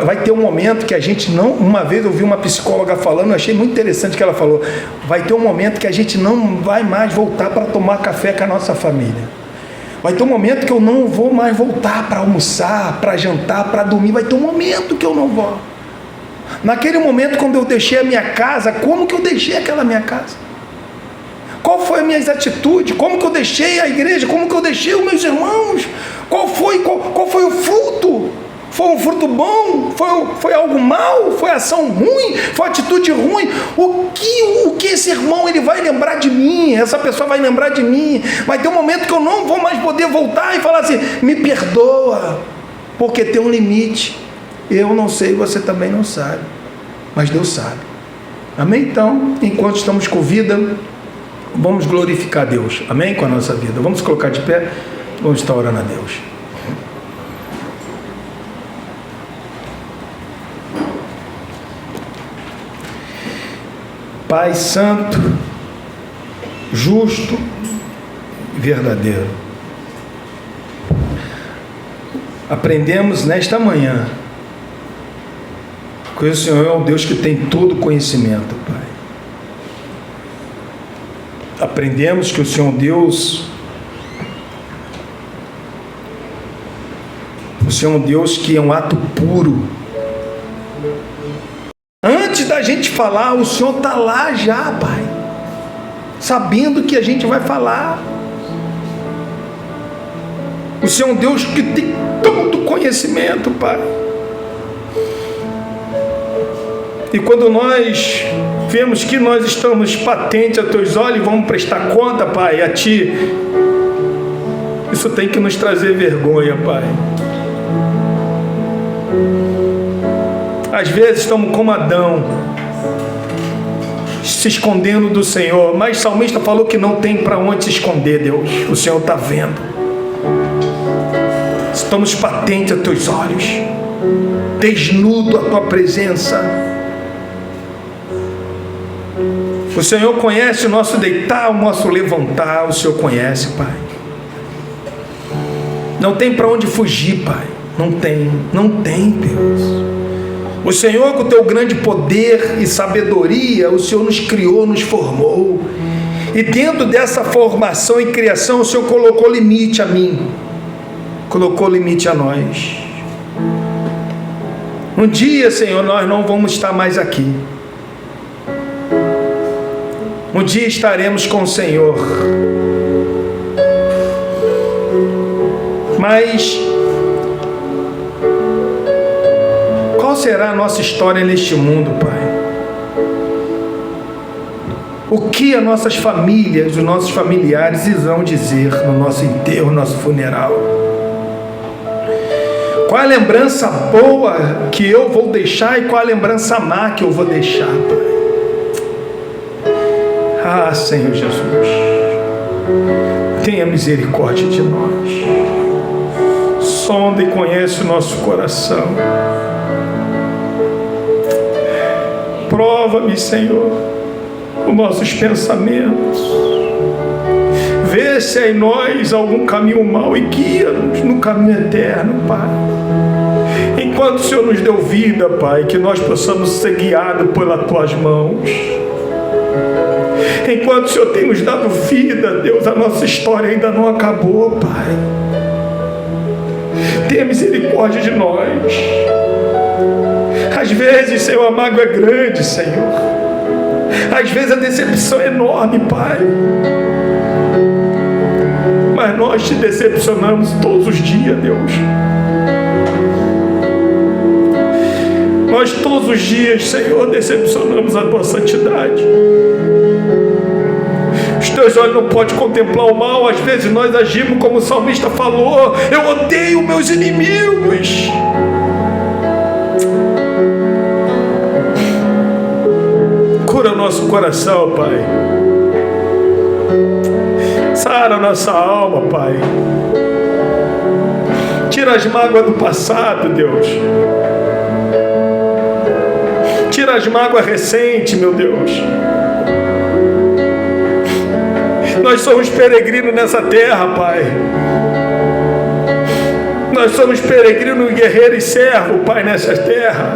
vai ter um momento que a gente não... Uma vez eu vi uma psicóloga falando, eu achei muito interessante o que ela falou. Vai ter um momento que a gente não vai mais voltar para tomar café com a nossa família. Vai ter um momento que eu não vou mais voltar para almoçar, para jantar, para dormir. Vai ter um momento que eu não vou. Naquele momento, quando eu deixei a minha casa, como que eu deixei aquela minha casa? Qual foi as minhas atitudes? Como que eu deixei a igreja? Como que eu deixei os meus irmãos? Qual foi o fruto? Foi um fruto bom? Foi algo mal? Foi ação ruim? Foi atitude ruim? O que esse irmão ele vai lembrar de mim? Essa pessoa vai lembrar de mim? Vai ter um momento que eu não vou mais poder voltar e falar assim, me perdoa, porque tem um limite. Eu não sei, você também não sabe, mas Deus sabe. Amém? Então, enquanto estamos com vida, vamos glorificar Deus. Amém? Com a nossa vida. Vamos colocar de pé, vamos estar orando a Deus. Pai santo, justo e verdadeiro, aprendemos nesta manhã que o Senhor é um Deus que tem todo conhecimento, Pai. Aprendemos que o Senhor é um Deus, o Senhor é um Deus que é um ato puro. Antes da gente falar, o Senhor está lá já, Pai, sabendo que a gente vai falar. O Senhor é um Deus que tem todo conhecimento, Pai. E quando nós vemos que nós estamos patentes a Teus olhos, vamos prestar conta, Pai, a Ti, isso tem que nos trazer vergonha, Pai. Às vezes estamos como Adão, se escondendo do Senhor, mas o salmista falou que não tem para onde se esconder, Deus. O Senhor está vendo. Estamos patentes a Teus olhos, desnudo a Tua presença. O Senhor conhece o nosso deitar, o nosso levantar. O Senhor conhece, Pai. Não tem para onde fugir, Pai. Não tem, Deus. O Senhor, com o Teu grande poder e sabedoria, o Senhor nos criou, nos formou. E dentro dessa formação e criação, o Senhor colocou limite a mim, colocou limite a nós. Um dia, Senhor, nós não vamos estar mais aqui. Um dia estaremos com o Senhor. Mas qual será a nossa história neste mundo, Pai? O que as nossas famílias, os nossos familiares irão dizer no nosso enterro, no nosso funeral? Qual a lembrança boa que eu vou deixar e qual a lembrança má que eu vou deixar, Pai? Ah, Senhor Jesus, tenha misericórdia de nós. Sonda e conhece o nosso coração. Prova-me, Senhor, os nossos pensamentos. Vê se há em nós algum caminho mau e guia-nos no caminho eterno, Pai. Enquanto o Senhor nos deu vida, Pai, que nós possamos ser guiados pelas Tuas mãos. Enquanto o Senhor tem nos dado vida, Deus, a nossa história ainda não acabou, Pai. Tenha misericórdia de nós. Às vezes, Senhor, a mágoa é grande, Senhor. Às vezes a decepção é enorme, Pai. Mas nós te decepcionamos todos os dias, Deus. Nós todos os dias, Senhor, decepcionamos a Tua santidade. Os Teus olhos não podem contemplar o mal. Às vezes nós agimos como o salmista falou: eu odeio meus inimigos. Cura o nosso coração, Pai. Sara a nossa alma, Pai. Tira as mágoas do passado, Deus. Tira as mágoas recentes, meu Deus. Nós somos peregrinos nessa terra, Pai. Nós somos peregrinos, guerreiros e servos, Pai, nessa terra.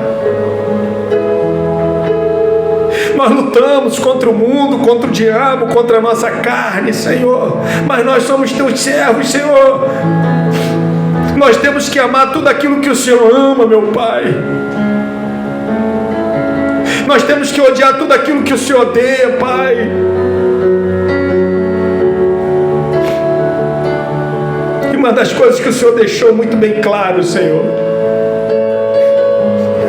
Nós lutamos contra o mundo, contra o diabo, contra a nossa carne, Senhor. Mas nós somos Teus servos, Senhor. Nós temos que amar tudo aquilo que o Senhor ama, meu Pai. Nós temos que odiar tudo aquilo que o Senhor odeia, Pai. E uma das coisas que o Senhor deixou muito bem claro, Senhor,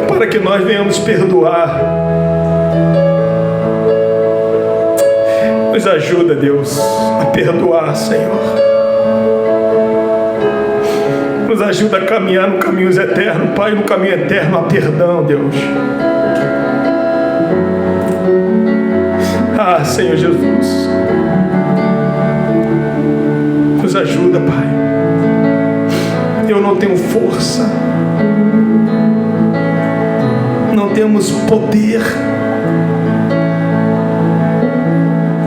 para que nós venhamos perdoar. Nos ajuda, Deus, a perdoar, Senhor. Nos ajuda a caminhar no caminho eterno, Pai, no caminho eterno, a perdão, Deus. Ah, Senhor Jesus, nos ajuda, Pai. Eu não tenho força, não temos poder,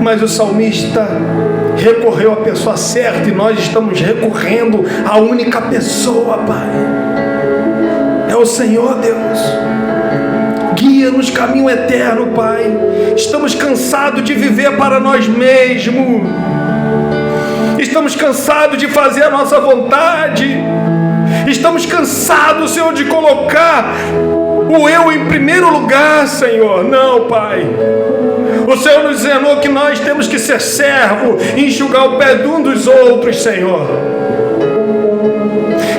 mas o salmista recorreu à pessoa certa e nós estamos recorrendo à única pessoa, Pai. É o Senhor, Deus. Guia-nos caminho eterno, Pai. Estamos cansados de viver para nós mesmos. Estamos cansados de fazer a nossa vontade. Estamos cansados, Senhor, de colocar o eu em primeiro lugar, Senhor. Não, Pai. O Senhor nos ensinou que nós temos que ser servo e enxugar o pé de um dos outros, Senhor.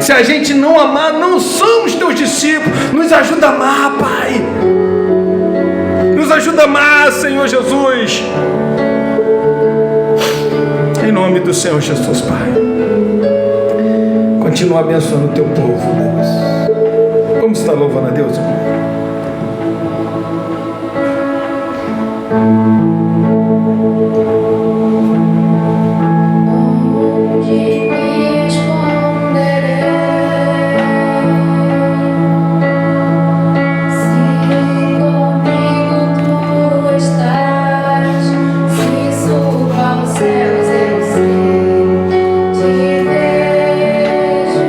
Se a gente não amar, não somos Teus discípulos. Nos ajuda a amar, Pai. Nos ajuda a amar, Senhor Jesus. Em nome do Senhor Jesus, Pai. Continua abençoando o Teu povo, Deus. Vamos estar louvando a Deus, irmão. Céus eu sei, te vejo.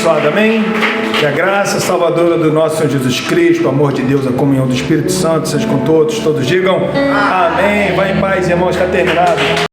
abençoado, amém? Que a graça salvadora do nosso Senhor Jesus Cristo, o amor de Deus, a comunhão do Espírito Santo seja com todos. Todos digam amém. Vai em paz, irmãos, está terminado.